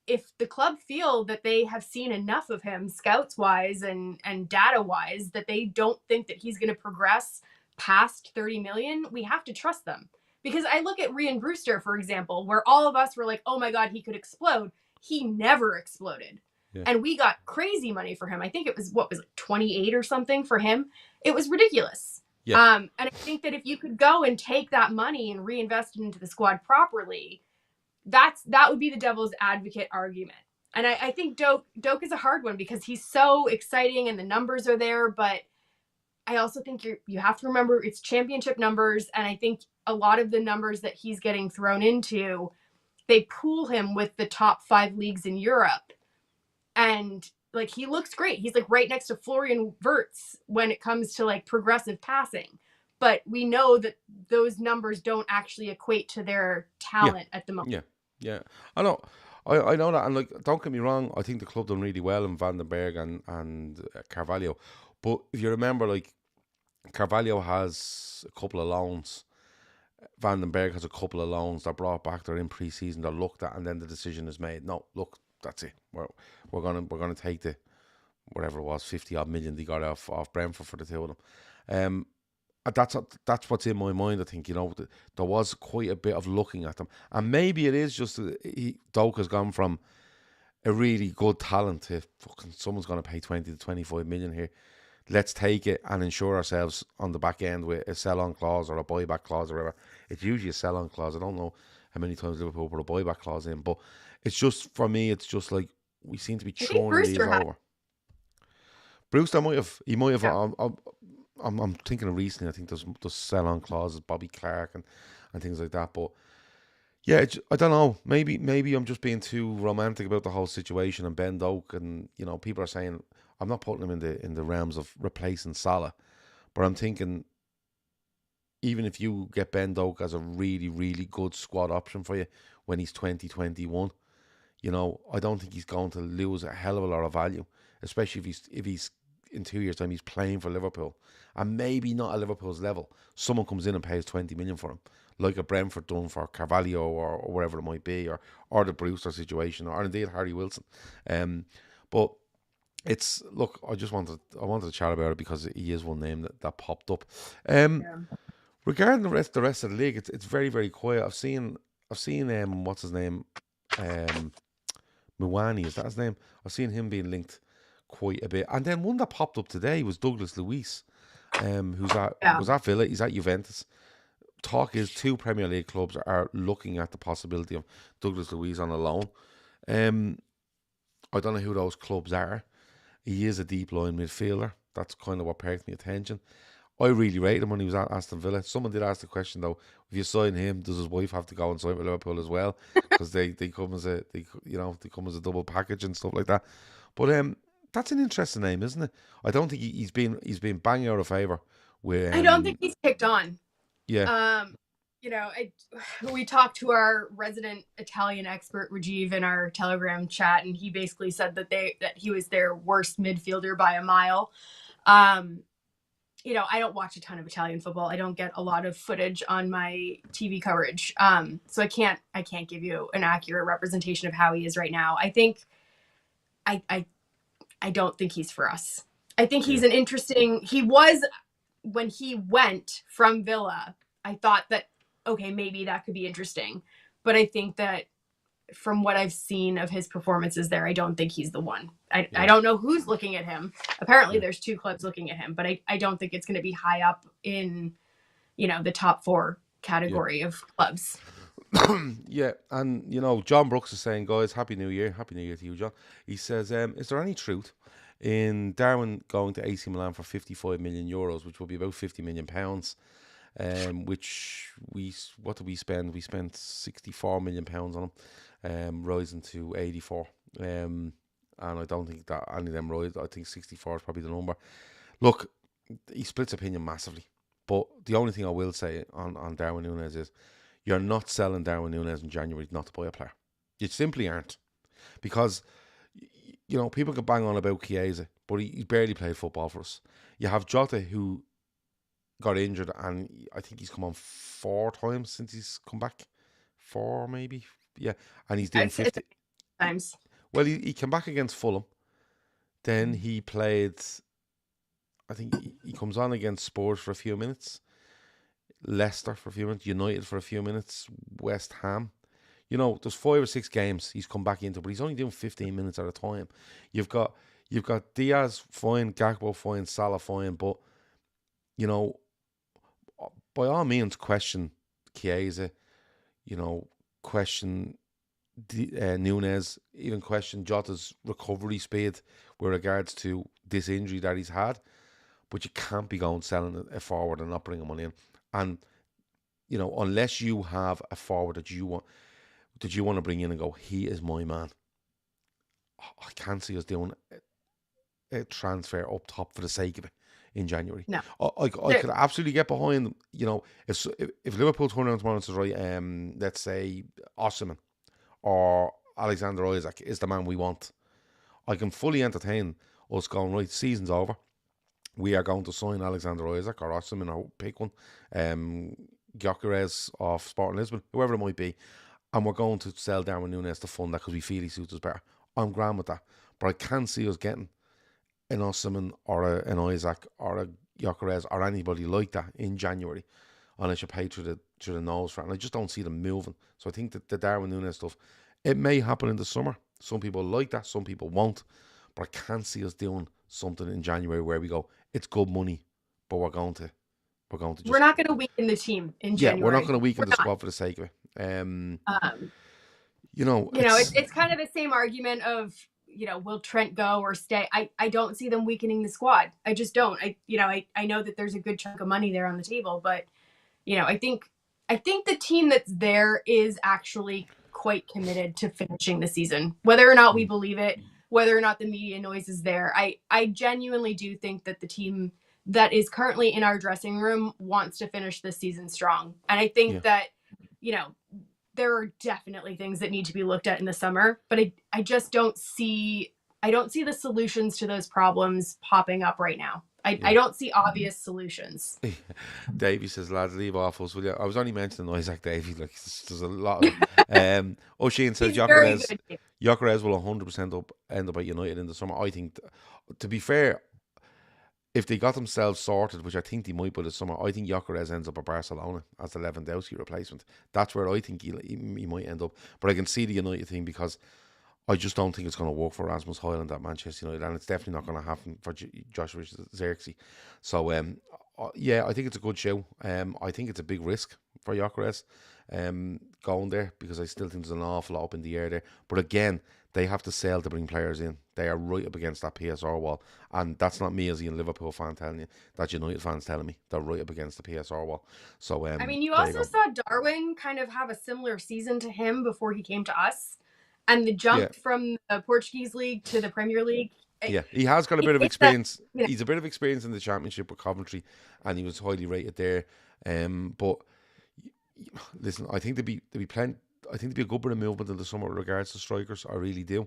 if the club feel that they have seen enough of him scouts wise and data wise that they don't think that he's going to progress past 30 million, we have to trust them. Because I look at Ryan Brewster, for example, where all of us were like, oh my God, he could explode. He never exploded. Yeah. And we got crazy money for him. I think it was, 28 or something for him. It was ridiculous. Yeah. And I think that if you could go and take that money and reinvest it into the squad properly, that would be the devil's advocate argument. And I think Doak is a hard one because he's so exciting and the numbers are there. But I also think you have to remember it's championship numbers. And I think a lot of the numbers that he's getting thrown into, they pool him with the top 5 leagues in Europe. And like, he looks great. He's like right next to Florian Wirtz when it comes to like progressive passing. But we know that those numbers don't actually equate to their talent at the moment. Yeah. I know that. And like, don't get me wrong, I think the club done really well in Vandenberg and Carvalho. But if you remember, like, Carvalho has a couple of loans. Vandenberg has a couple of loans that brought back. They're in pre-season. They're looked at, and then the decision is made. No, look, that's it. We're gonna take the whatever it was, 50 odd million they got off Brentford for the two of them. That's what's in my mind. I think, there was quite a bit of looking at them, and maybe it is just Doak has gone from a really good talent to fucking someone's going to pay 20 to 25 million here. Let's take it and insure ourselves on the back end with a sell-on clause or a buyback clause or whatever. It's usually a sell-on clause. I don't know how many times Liverpool put a buyback clause in, but it's just, for me, it's just like we seem to be churning these over. Brewster might have. Yeah. I'm thinking of recently. I think there's sell-on clauses, Bobby Clark and things like that. But yeah, I don't know. Maybe I'm just being too romantic about the whole situation and Ben Doak, and people are saying I'm not putting him in the realms of replacing Salah, but I'm thinking even if you get Ben Doak as a really, really good squad option for you when he's 2021, I don't think he's going to lose a hell of a lot of value, especially if he's in 2 years' time he's playing for Liverpool, and maybe not at Liverpool's level. Someone comes in and pays 20 million for him, like a Brentford done for Carvalho or whatever it might be, or the Brewster situation, or indeed Harry Wilson. But Look, I wanted to chat about it because he is one name that popped up. Um, Yeah. Regarding the rest of the league, it's very very quiet. I've seen what's his name, um, Mwani, is that his name? I've seen him being linked quite a bit, and then one that popped up today was Douglas Luiz, Yeah. was at Villa. He's at Juventus. Talk is two Premier League clubs are looking at the possibility of Douglas Luiz on a loan. Um, I don't know who those clubs are. He is a deep line midfielder. That's kind of what perked my attention. I really rated him when he was at Aston Villa. Someone did ask the question though: if you sign him, does his wife have to go and sign with Liverpool as well? Because they come as they come as a double package and stuff like that. But that's an interesting name, isn't it? I don't think he's been banging out of favour with I don't think he's kicked on. yeah. You know, we talked to our resident Italian expert Rajiv in our Telegram chat, and he basically said that he was their worst midfielder by a mile. You know, I don't watch a ton of Italian football. I don't get a lot of footage on my TV coverage, so I can't give you an accurate representation of how he is right now. I think I don't think he's for us. I think he's an interesting. He was when he went from Villa. I thought that, okay, maybe that could be interesting. But I think that from what I've seen of his performances there, I don't think he's the one. I don't know who's looking at him. Apparently there's two clubs looking at him, but I don't think it's going to be high up in, you know, the top 4 category of clubs. Yeah, and John Brooks is saying, guys, Happy New Year. Happy New Year to you, John. He says, is there any truth in Darwin going to AC Milan for 55 million euros, which will be about 50 million pounds? Which what did we spend? We spent 64 million pounds on him, rising to 84. And I don't think that any of them rise. I think 64 is probably the number. Look, he splits opinion massively. But the only thing I will say on Darwin Núñez is you're not selling Darwin Núñez in January not to buy a player. You simply aren't. Because, people can bang on about Chiesa, but he barely played football for us. You have Jota, who got injured, and I think he's come on 4 times since he's come back. 4 maybe? Yeah. And he's doing 50 times. Well, he came back against Fulham. Then he played, I think he comes on against Spurs for a few minutes, Leicester for a few minutes, United for a few minutes, West Ham. There's 5 or 6 games he's come back into, but he's only doing 15 minutes at a time. You've got Diaz fine, Gakpo fine, Salah fine, but by all means question Chiesa, question Núñez, even question Jota's recovery speed with regards to this injury that he's had. But you can't be going selling a forward and not bringing money in. And unless you have a forward that you want to bring in and go, he is my man, I can't see us doing a transfer up top for the sake of it in January. No, I could absolutely get behind. If Liverpool turn around tomorrow and says, right, let's say Osimhen or Alexander Isak is the man we want, I can fully entertain us going, right, season's over. We are going to sign Alexander Isak or Osimhen or pick one, Gyökeres of Sporting Lisbon, whoever it might be, and we're going to sell Darwin Núñez to fund that because we feel he suits us better. I'm grand with that, but I can't see us getting an Osimhen or an Isak or a Gyökeres or anybody like that in January unless you pay through the nose for it. And I just don't see them moving. So I think that the Darwin Núñez stuff, it may happen in the summer. Some people like that, some people won't. But I can't see us doing something in January where we go, it's good money, but we're not going to weaken the team in January. Yeah, we're not going to weaken the squad for the sake of it. It's kind of the same argument of, will Trent go or stay? I don't see them weakening the squad. I just don't. I know that there's a good chunk of money there on the table, but I think the team that's there is actually quite committed to finishing the season, whether or not we believe it, whether or not the media noise is there. I genuinely do think that the team that is currently in our dressing room wants to finish this season strong. And I think that, there are definitely things that need to be looked at in the summer, but I just don't see the solutions to those problems popping up right now. I don't see obvious solutions. Davey says, lads, leave off us, will you? I was only mentioning Isaac Davey. Like, there's a lot of them. O'Sheen says, He's very good. Gyökeres will 100% end up at United in the summer. I think, to be fair, if they got themselves sorted, which I think they might by the summer, I think Gyökeres ends up at Barcelona as the Lewandowski replacement. That's where I think he might end up. But I can see the United thing because I just don't think it's going to work for Rasmus Højlund at Manchester United, and it's definitely not going to happen for Joshua Zirkzee. So, yeah, I think it's a good show. I think it's a big risk for Gyökeres going there because I still think there's an awful lot up in the air there. But again, they have to sell to bring players in. They are right up against that PSR wall. And that's not me as a Liverpool fan telling you. That's United fans telling me. They're right up against the PSR wall. So, I mean, you also saw Darwin kind of have a similar season to him before he came to us. And the jump from the Portuguese league to the Premier League. Yeah, he has got a bit of experience. He's a bit of experience in the Championship with Coventry, and he was highly rated there. But listen, I think there'd be plenty. I think there'd be a good bit of movement in the summer with regards to strikers. I really do.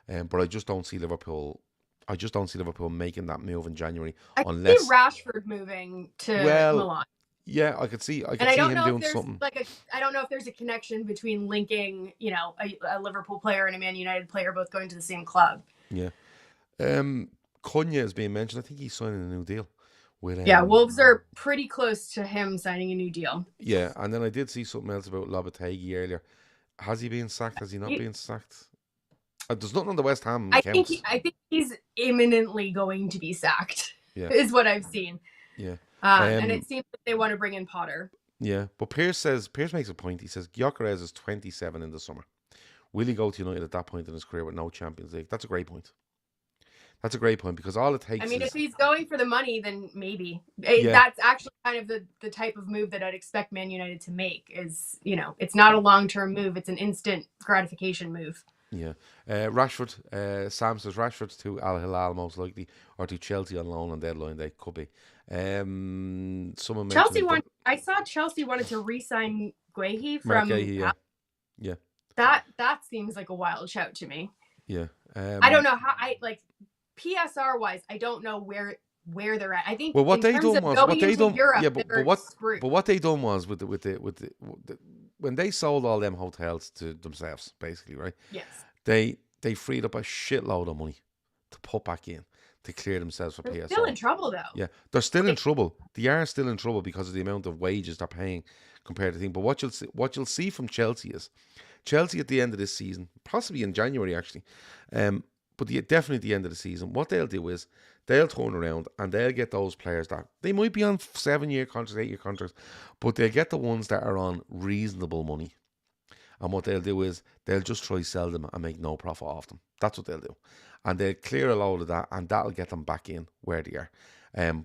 But I just don't see Liverpool. I just don't see Liverpool making that move in January unless see Rashford moving to Milan. Yeah, I could see. I could and see I don't him know doing if there's something. I don't know if there's a connection between linking, a Liverpool player and a Man United player both going to the same club. Yeah. Cunha is being mentioned. I think he's signing a new deal. With, Wolves are pretty close to him signing a new deal. Yeah, and then I did see something else about Lopetegui earlier. Has he been sacked? Has he not been sacked? There's nothing on the West Ham accounts. I think he's imminently going to be sacked. Yeah. Is what I've seen. Yeah. And it seems like they want to bring in Potter. Yeah, but Pierce makes a point. He says Gyökeres is 27 in the summer. Will he go to United at that point in his career with no Champions League? That's a great point. That's a great point because all it takes. I mean, if he's going for the money, then maybe that's actually kind of the type of move that I'd expect Man United to make. Is it's not a long-term move; it's an instant gratification move. Yeah, Rashford. Sam says Rashford to Al Hilal most likely, or to Chelsea on loan on deadline day could be. Someone Chelsea I saw Chelsea wanted to re-sign Guehi from. Yeah. That seems like a wild shout to me. Yeah. I don't know how PSR wise, I don't know where they're at. I think what they done was Europe, but what they done was with the when they sold all them hotels to themselves, basically, right? Yes. They freed up a shitload of money to put back in to clear themselves for PSR. Still in trouble though. Yeah, they're still in trouble. They are still in trouble because of the amount of wages they're paying compared to things. But what you'll see from Chelsea is Chelsea at the end of this season, possibly in January actually, but definitely at the end of the season, what they'll do is they'll turn around and they'll get those players that they might be on 7-year contracts, 8-year contracts, but they'll get the ones that are on reasonable money. And what they'll do is they'll just try to sell them and make no profit off them. That's what they'll do. And they'll clear a load of that and that'll get them back in where they are.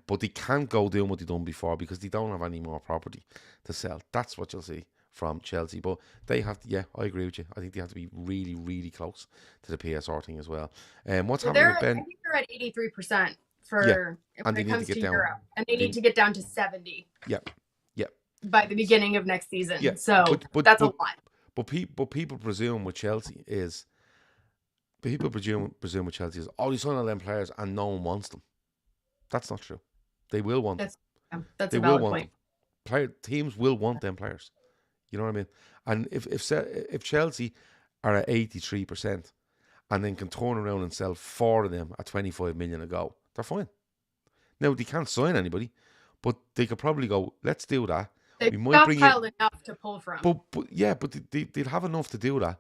But they can't go doing what they've done before because they don't have any more property to sell. That's what you'll see from Chelsea. But they have to, I agree with you. I think they have to be really, really close to the PSR thing as well. What's happening with Ben? I think they're at 83% for when it comes to Europe. And they need to get down to 70. Yeah. By the beginning of next season. Yeah. So that's a lot. But people presume with Chelsea is, they sign all them players and no one wants them. That's not true. They will want them. That's a valid point. Teams will want them players. You know what I mean? And if Chelsea are at 83% and then can turn around and sell 4 of them at 25 million a go, they're fine. Now, they can't sign anybody, but they could probably go, let's do that. They've stockpiled enough to pull from. But they'd have enough to do that.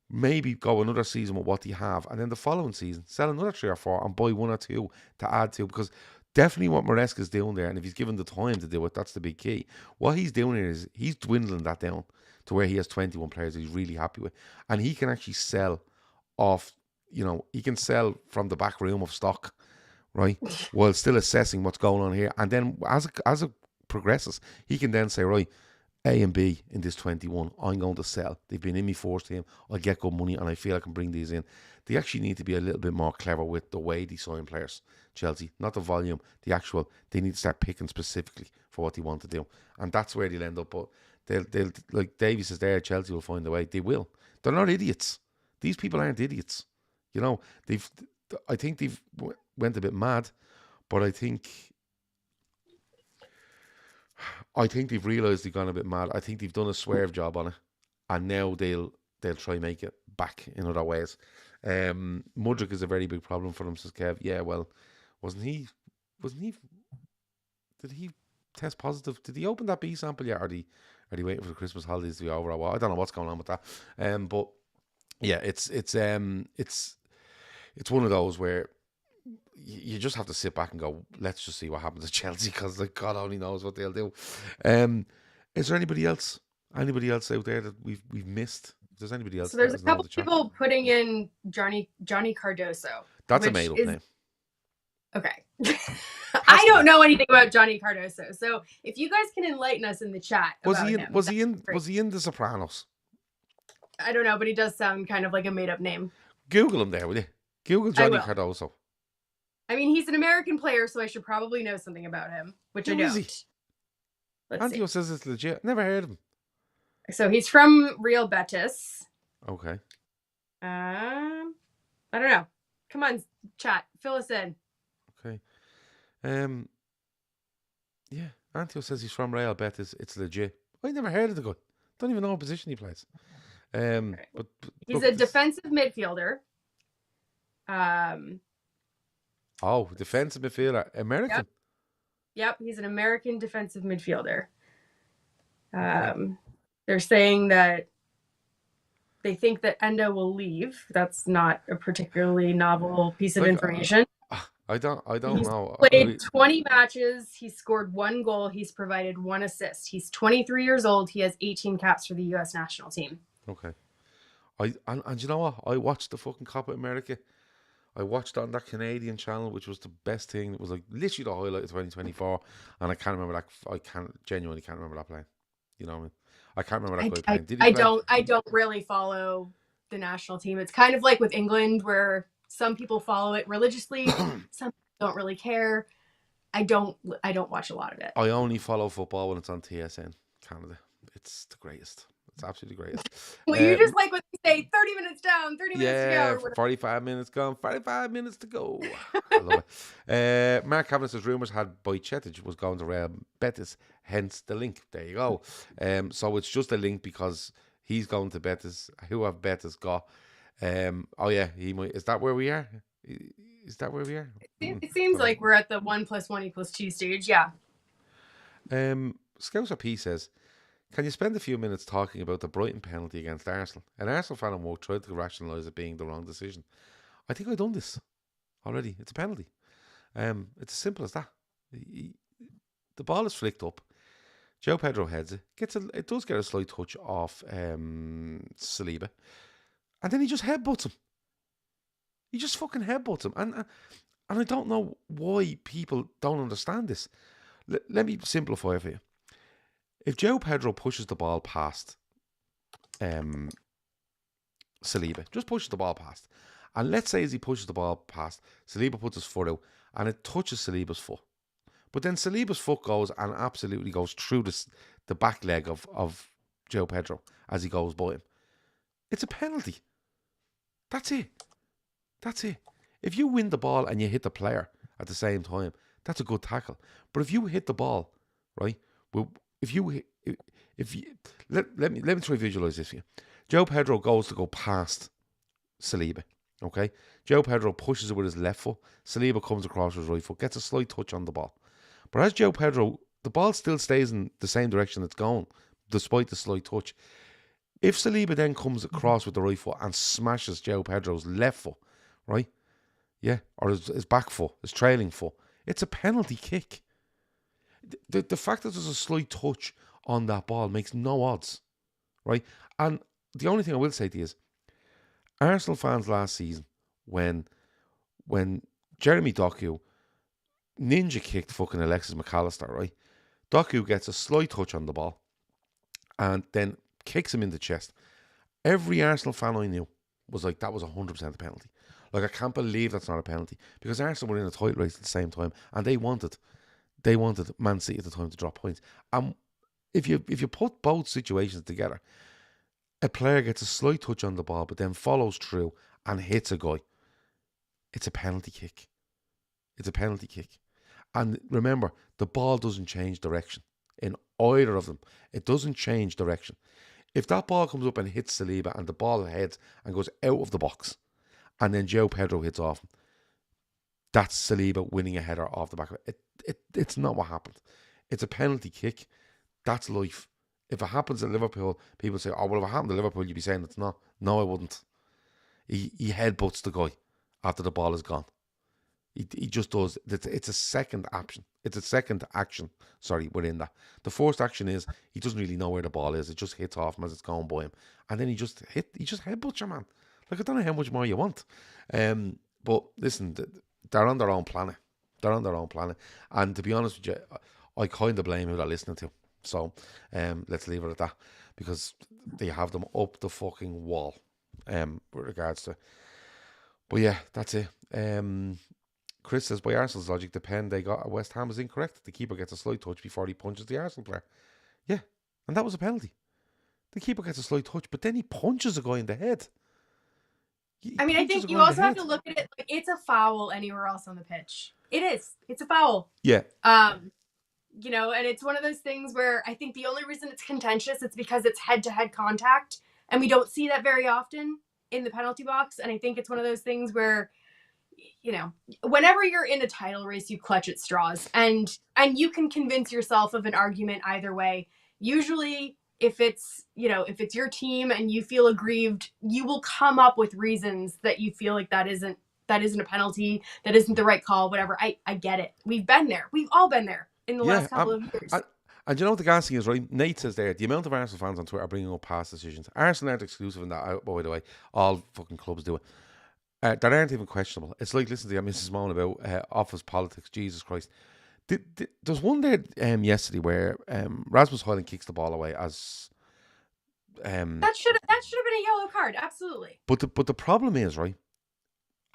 Maybe go another season with what they have, and then the following season sell another 3 or 4 and buy 1 or 2 to add to. Because definitely what Maresca's doing there, and if he's given the time to do it, that's the big key. What he's doing here is he's dwindling that down to where he has 21 players he's really happy with, and he can actually sell off. He can sell from the back room of stock, right, while still assessing what's going on here, and then as it progresses, he can then say, right, A and B in this 21, I'm going to sell. They've been in me forced team. I'll get good money and I feel I can bring these in. They actually need to be a little bit more clever with the way they sign players, Chelsea. Not the volume, they need to start picking specifically for what they want to do. And that's where they'll end up. But they'll like Davey says there, Chelsea will find a way. They will. They're not idiots. These people aren't idiots. I think they've went a bit mad. But I think they've realised they've gone a bit mad. I think they've done a swerve job on it, and now they'll try and make it back in other ways. Mudryk is a very big problem for them, says Kev. Yeah, well, wasn't he? Did he test positive? Did he open that B sample yet? Or are they waiting for the Christmas holidays to be over? Or what? I don't know what's going on with that. But yeah, it's one of those where you just have to sit back and go, let's just see what happens at Chelsea, because like God only knows what they'll do. Is there anybody else out there that we've missed? If there's anybody else? So there's a couple people putting in Johnny Cardoso. That's a made up name. Okay. I don't know anything about Johnny Cardoso, so if you guys can enlighten us in the chat, was he in The Sopranos? I don't know, but he does sound kind of like a made up name. Google him there, will you? Google Johnny Cardoso. I mean, he's an American player, so I should probably know something about him, which I don't. Antio says it's legit. Never heard of him. So he's from Real Betis. Okay. I don't know. Come on, chat, fill us in. Okay. Yeah, Antio says he's from Real Betis. It's legit. I never heard of the guy. Don't even know what position he plays. Right. But he's a defensive midfielder. Defensive midfielder, American. Yep, he's an American defensive midfielder. They're saying that they think that Endo will leave. That's not a particularly novel piece of information. I don't know. He's played 20 matches. He's scored 1 goal. He's provided 1 assist. He's 23 years old. He has 18 caps for the U.S. national team. Okay. And you know what? I watched the fucking Copa America. I watched on that Canadian channel, which was the best thing. It was like literally the highlight of 2024, and I can't remember that. I genuinely can't remember that playing. You know what I mean? I can't remember that guy playing. I don't really follow the national team. It's kind of like with England, where some people follow it religiously, some don't really care. I don't watch a lot of it. I only follow football when it's on TSN Canada. It's the greatest. It's absolutely great. Well, you just like what they say, 30 minutes down, 30 minutes to go. 45 minutes gone, 45 minutes to go. I love it. Mark Cavan says rumours had Bajcetic was going to Real Betis, hence the link. There you go. So it's just a link because he's going to Betis. Who have Betis got? He might. Is that where we are? It seems like we're at the 1 + 1 = 2 stage. Yeah. Scouser P says, can you spend a few minutes talking about the Brighton penalty against Arsenal? An Arsenal fan and Woke tried to rationalise it being the wrong decision. I think I've done this already. It's a penalty. It's as simple as that. The ball is flicked up. Joe Pedro heads it. It does get a slight touch off Saliba. And then he just headbutts him. He just fucking headbutts him. And I don't know why people don't understand this. Let me simplify it for you. If Joe Pedro pushes the ball past Saliba, just pushes the ball past, and let's say as he pushes the ball past, Saliba puts his foot out, and it touches Saliba's foot. But then Saliba's foot goes and absolutely goes through the back leg of Joe Pedro as he goes by him. It's a penalty. That's it. If you win the ball and you hit the player at the same time, that's a good tackle. But if you hit the ball, right, well, let me try to visualize this for you. Joe Pedro goes to go past Saliba. Okay, Joe Pedro pushes it with his left foot. Saliba comes across with his right foot, gets a slight touch on the ball. But as Joe Pedro, the ball still stays in the same direction it's going, despite the slight touch. If Saliba then comes across with the right foot and smashes Joe Pedro's left foot, right, yeah, or his back foot, his trailing foot, it's a penalty kick. The fact that there's a slight touch on that ball makes no odds, right? And the only thing I will say to you is, Arsenal fans last season, when Jeremy Doku ninja kicked fucking Alexis McAllister, right? Doku gets a slight touch on the ball and then kicks him in the chest. Every Arsenal fan I knew was like, that was 100% a penalty. Like, I can't believe that's not a penalty, because Arsenal were in a title race at the same time, and they wanted Man City at the time to drop points. And if you put both situations together, a player gets a slight touch on the ball but then follows through and hits a guy, it's a penalty kick. And remember, the ball doesn't change direction in either of them. It doesn't change direction. If that ball comes up and hits Saliba and the ball heads and goes out of the box, and then Joe Pedro hits off him, that's Saliba winning a header off the back of it. It's not what happened. It's a penalty kick. That's life. If it happens at Liverpool, people say, oh, well, if it happened to Liverpool, you'd be saying it's not. No, I wouldn't. He headbutts the guy after the ball is gone. He just does. It's a second action. It's a second action. Sorry, within that. The first action is he doesn't really know where the ball is. It just hits off him as it's going by him. And then he just headbutts your man. Like, I don't know how much more you want. But listen, they're on their own planet. They're on their own planet. And to be honest with you, I kind of blame who they're listening to. So let's leave it at that, because they have them up the fucking wall with regards to. But yeah, that's it. Chris says, by Arsenal's logic, the pen they got at West Ham is incorrect. The keeper gets a slight touch before he punches the Arsenal player. Yeah, and that was a penalty. The keeper gets a slight touch, but then he punches a guy in the head. I mean, I think you also have to look at it like it's a foul anywhere else on the pitch. It is. It's a foul. Yeah. You know, and it's one of those things where I think the only reason it's contentious, it's because it's head-to-head contact, and we don't see that very often in the penalty box. And I think it's one of those things where, you know, whenever you're in a title race, you clutch at straws, and you can convince yourself of an argument either way. Usually, if it's your team and you feel aggrieved, you will come up with reasons that you feel like that isn't a penalty, that isn't the right call, whatever. I get it. We've been there. We've all been there in the last couple of years. And you know what the gas thing is, right? Nate says there, the amount of Arsenal fans on Twitter are bringing up past decisions. Arsenal aren't exclusive in that, by the way. All fucking clubs do it. That aren't even questionable. It's like, listen to Mrs. Moan about office politics. Jesus Christ. There's one there yesterday where Rasmus Højlund kicks the ball away as... that should have been a yellow card, absolutely. But the problem is, right,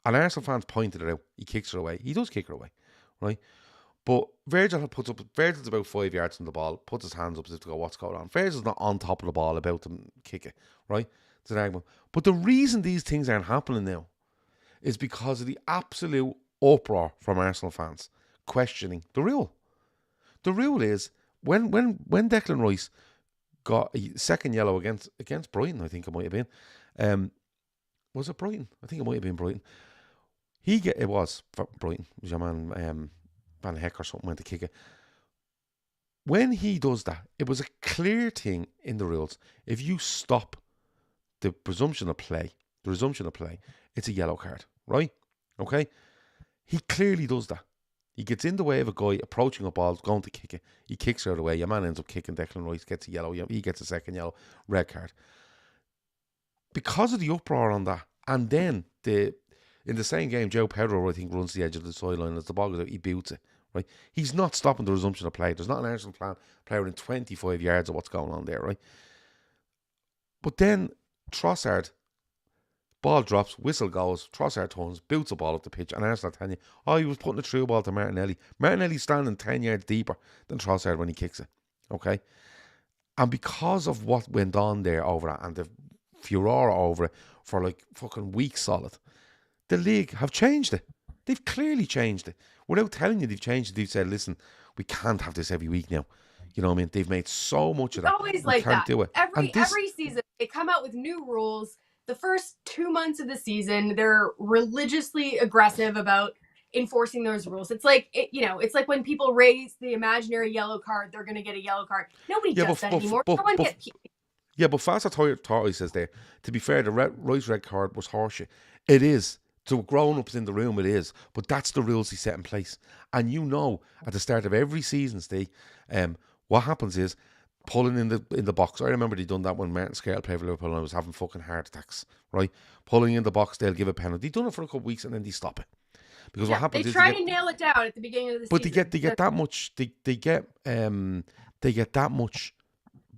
and Arsenal fans pointed it out, he kicks her away. He does kick her away, right? But Virgil's about 5 yards from the ball, puts his hands up as if to go, what's going on? Virgil's not on top of the ball about to kick it, right? It's an argument. But the reason these things aren't happening now is because of the absolute uproar from Arsenal fans questioning the rule. The rule is, when Declan Rice got a second yellow against Brighton, I think it might have been. Was it Brighton? I think it might have been Brighton. It was for Brighton. It was your man Van Heck or something went to kick it. When he does that, it was a clear thing in the rules. If you stop the resumption of play, it's a yellow card, right? Okay? He clearly does that. He gets in the way of a guy approaching a ball, going to kick it. He kicks her out of the way. Your man ends up kicking Declan Rice, gets a yellow. He gets a second yellow, red card. Because of the uproar on that, and then in the same game, Joe Pedro, I think, runs the edge of the sideline. As the ball goes out, he boots it, right? He's not stopping the resumption of play. There's not an Arsenal player in 25 yards of what's going on there, right? But then Trossard, ball drops, whistle goes, Trossard turns, boots the ball up the pitch, and Arsenal telling you, he was putting a through ball to Martinelli. Martinelli's standing 10 yards deeper than Trossard when he kicks it, okay? And because of what went on there over that, and the furore over it for like fucking weeks solid, the league have changed it. They've clearly changed it. Without telling you they've changed it, they've said, listen, we can't have this every week now. You know what I mean? They've made so much of that. It's always like that. Do it. Every season, they come out with new rules. The first 2 months of the season, they're religiously aggressive about enforcing those rules. It's like, it's like when people raise the imaginary yellow card, they're going to get a yellow card. Nobody does that anymore. No one gets... Yeah, but Faster Torrey says there, to be fair, the Rice red card was horseshit. It is. To grown-ups in the room, it is. But that's the rules he set in place. And you know, at the start of every season, Steve, what happens is, pulling in the box. I remember they done that when Martin Skrtel played for Liverpool and I was having fucking heart attacks, right? Pulling in the box, they'll give a penalty. They've done it for a couple of weeks and then they stop it. Because what happens is... They try to nail it down at the beginning of the season. But they get that much... They get that much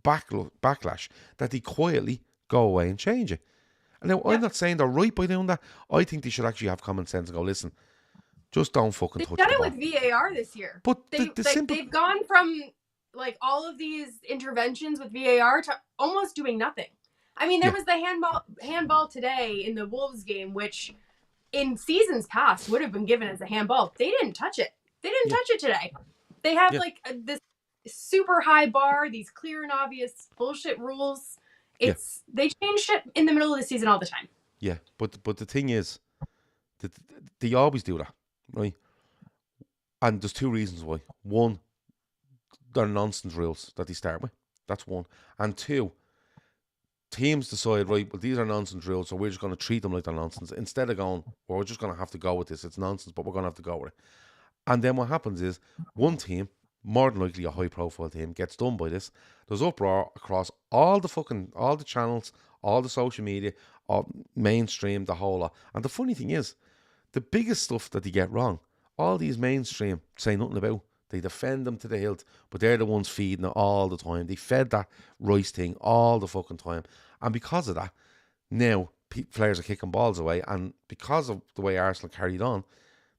backlash that they quietly go away and change it. And now, I'm not saying they're right by doing that. I think they should actually have common sense and go, listen, just don't fucking touch the ball. They've done it with VAR this year. But they've gone from like all of these interventions with VAR to almost doing nothing. I mean, there was the handball today in the Wolves game, which in seasons past would have been given as a handball. They didn't touch it. They even touch it today. They have Yeah. like this super high bar, these clear and obvious bullshit rules. They change shit in the middle of the season all the time. Yeah, but the thing is, that they always do that, right? And there's two reasons why. One, they're nonsense rules that they start with. That's one. And two, teams decide, right, well, these are nonsense rules, so we're just going to treat them like they're nonsense. Instead of going, well, we're just going to have to go with this. It's nonsense, but we're going to have to go with it. And then what happens is, one team, more than likely a high-profile team, gets done by this. There's uproar across all the channels, all the social media, all mainstream, the whole lot. And the funny thing is, the biggest stuff that they get wrong, all these mainstream say nothing about. They defend them to the hilt, but they're the ones feeding it all the time. They fed that Rice thing all the fucking time. And because of that, now players are kicking balls away. And because of the way Arsenal carried on,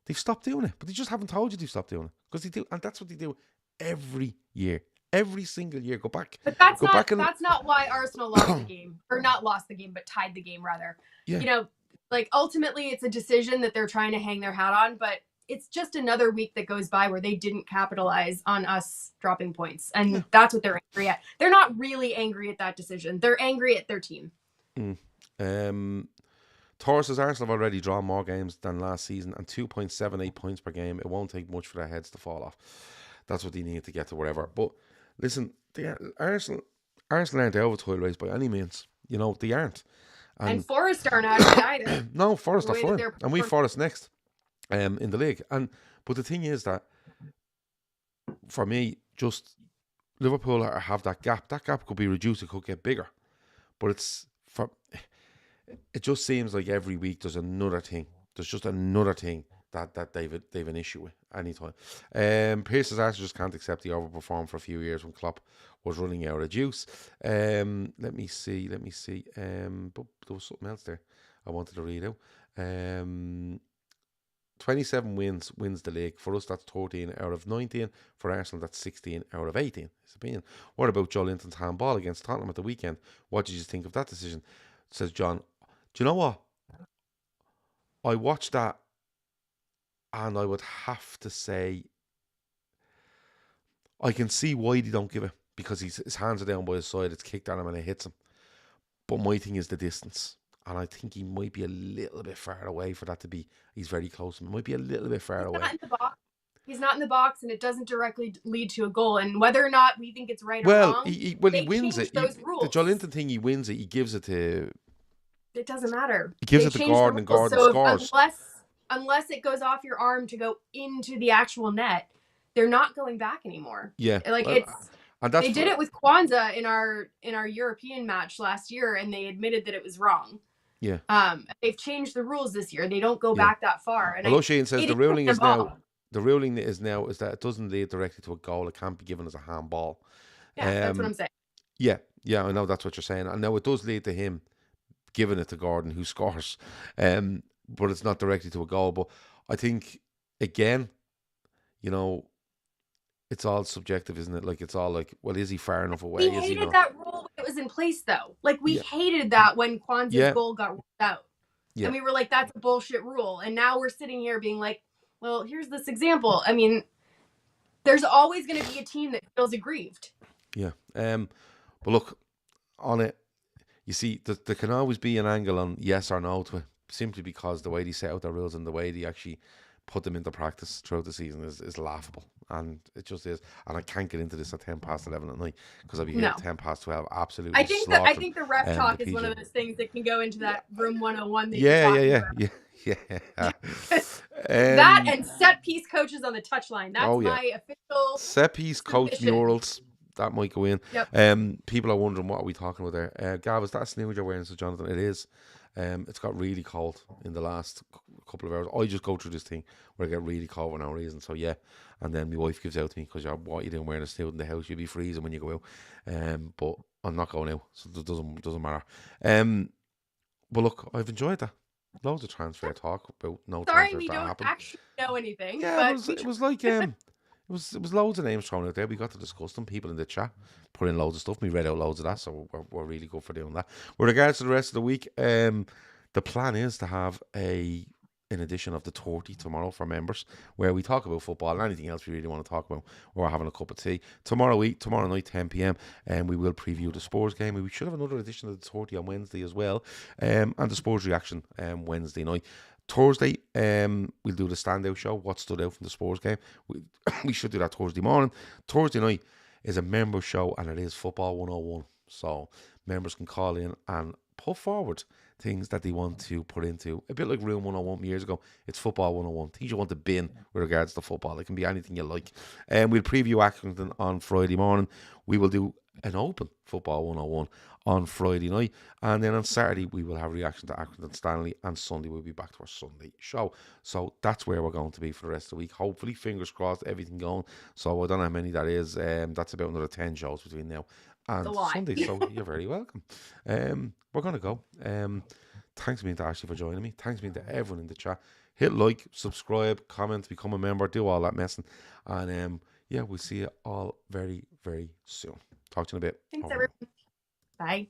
they've stopped doing it. But they just haven't told you they've stopped doing it. Because they do. And that's what they do every year. Every single year. Go back. But that's not why Arsenal lost the game. Or not lost the game, but tied the game, rather. Yeah. You know, like, ultimately, it's a decision that they're trying to hang their hat on, but it's just another week that goes by where they didn't capitalize on us dropping points. And that's what they're angry at. They're not really angry at that decision. They're angry at their team. Thor says Arsenal have already drawn more games than last season and 2.78 points per game. It won't take much for their heads to fall off. That's what they need to get to wherever. But listen, Arsenal aren't out of a title race by any means. You know, they aren't. And Forest aren't actually either. No, Forest are fine. And we Forest next in the league. But the thing is that, for me, just Liverpool have that gap. That gap could be reduced. It could get bigger. But it just seems like every week there's another thing. There's just another thing that they've an issue with anytime. Pierce says Arsenal just can't accept the overperform for a few years when Klopp was running out of juice. Let me see. But there was something else there I wanted to read out. 27 wins the league. For us, that's 13 out of 19. For Arsenal, that's 16 out of 18. His opinion. What about Joe Linton's handball against Tottenham at the weekend? What did you think of that decision? Says John. Do you know what? I watched that, and I would have to say I can see why they don't give it, because his hands are down by his side, it's kicked at him and it hits him. But my thing is the distance. And I think he might be a little bit far away for that to be. He's very close. He might be a little bit far away. He's not in the box, and it doesn't directly lead to a goal. And whether or not we think it's right or wrong, he wins it. The Joe Linton thing, he wins it. He gives it to. It doesn't matter. He gives it to Gordon, and Gordon scores. Unless it goes off your arm to go into the actual net, they're not going back anymore. Yeah, they did it with Kwanzaa in our European match last year, and they admitted that it was wrong. Yeah. They've changed the rules this year. They don't go back that far. And although Shane says the ruling is now is that it doesn't lead directly to a goal. It can't be given as a handball. Yeah, that's what I'm saying. Yeah, I know that's what you're saying. And now it does lead to him giving it to Gordon, who scores. But it's not directly to a goal. But I think, again, you know, it's all subjective, isn't it? Like, it's all like, well, is he far enough away? We hated that rule when it was in place, though. Like, we hated that when Kwanzaa's goal got ruled out. Yeah. And we were like, that's a bullshit rule. And now we're sitting here being like, well, here's this example. I mean, there's always going to be a team that feels aggrieved. Yeah. But look, on it, you see, there can always be an angle on yes or no to it, simply because the way they set out their rules and the way they actually put them into practice throughout the season is laughable. And it just is. And I can't get into this at 10 past 11 at night, because I'll be here at 10 past 12 absolutely I think the ref talk is one of those things that can go into that room 101 that Yeah. That and set piece coaches on the touchline. That's my official set piece coach murals. That might go in. Yep. People are wondering what are we talking about there. Gav, is that a snooze you're wearing? So Jonathan, it is. It's got really cold in the last couple of hours. I just go through this thing where I get really cold for no reason. So yeah, and then my wife gives out to me because what are you doing wearing a snood in the house? You'll be freezing when you go out. But I'm not going out, so it doesn't matter. But look, I've enjoyed that. Loads of transfer talk about transfers we that don't happened. actually know anything. Yeah, but it was like it was loads of names thrown out there. We got to discuss them. People in the chat put in loads of stuff. We read out loads of that, so we're really good for doing that. With regards to the rest of the week, the plan is to have a an edition of the 30 tomorrow for members, where we talk about football and anything else we really want to talk about, or having a cup of tea. Tomorrow night, 10 p.m, and we will preview the Spurs game. We should have another edition of the 30 on Wednesday as well, and the Spurs reaction Wednesday night. Thursday, we'll do the standout show, what stood out from the Spurs game. We should do that Thursday morning. Thursday night is a member show, and it is Football 101. So members can call in and put forward things that they want to put into. A bit like Room 101 years ago. It's Football 101. Things you want to bin with regards to football. It can be anything you like. And we'll preview Accrington on Friday morning. We will do an open Football 101 on Friday night. And then on Saturday, we will have reaction to Accrington Stanley. And Sunday, we'll be back to our Sunday show. So that's where we're going to be for the rest of the week. Hopefully, fingers crossed, everything going. So I don't know how many that is. That's about another 10 shows between now and Sunday. So you're very welcome. We're going to go. Thanks a million to Ashley for joining me. Thanks a million to everyone in the chat. Hit like, subscribe, comment, become a member, do all that messing. And yeah, we'll see you all very, very soon. Talk to you in a bit. Thanks, everyone. Bye.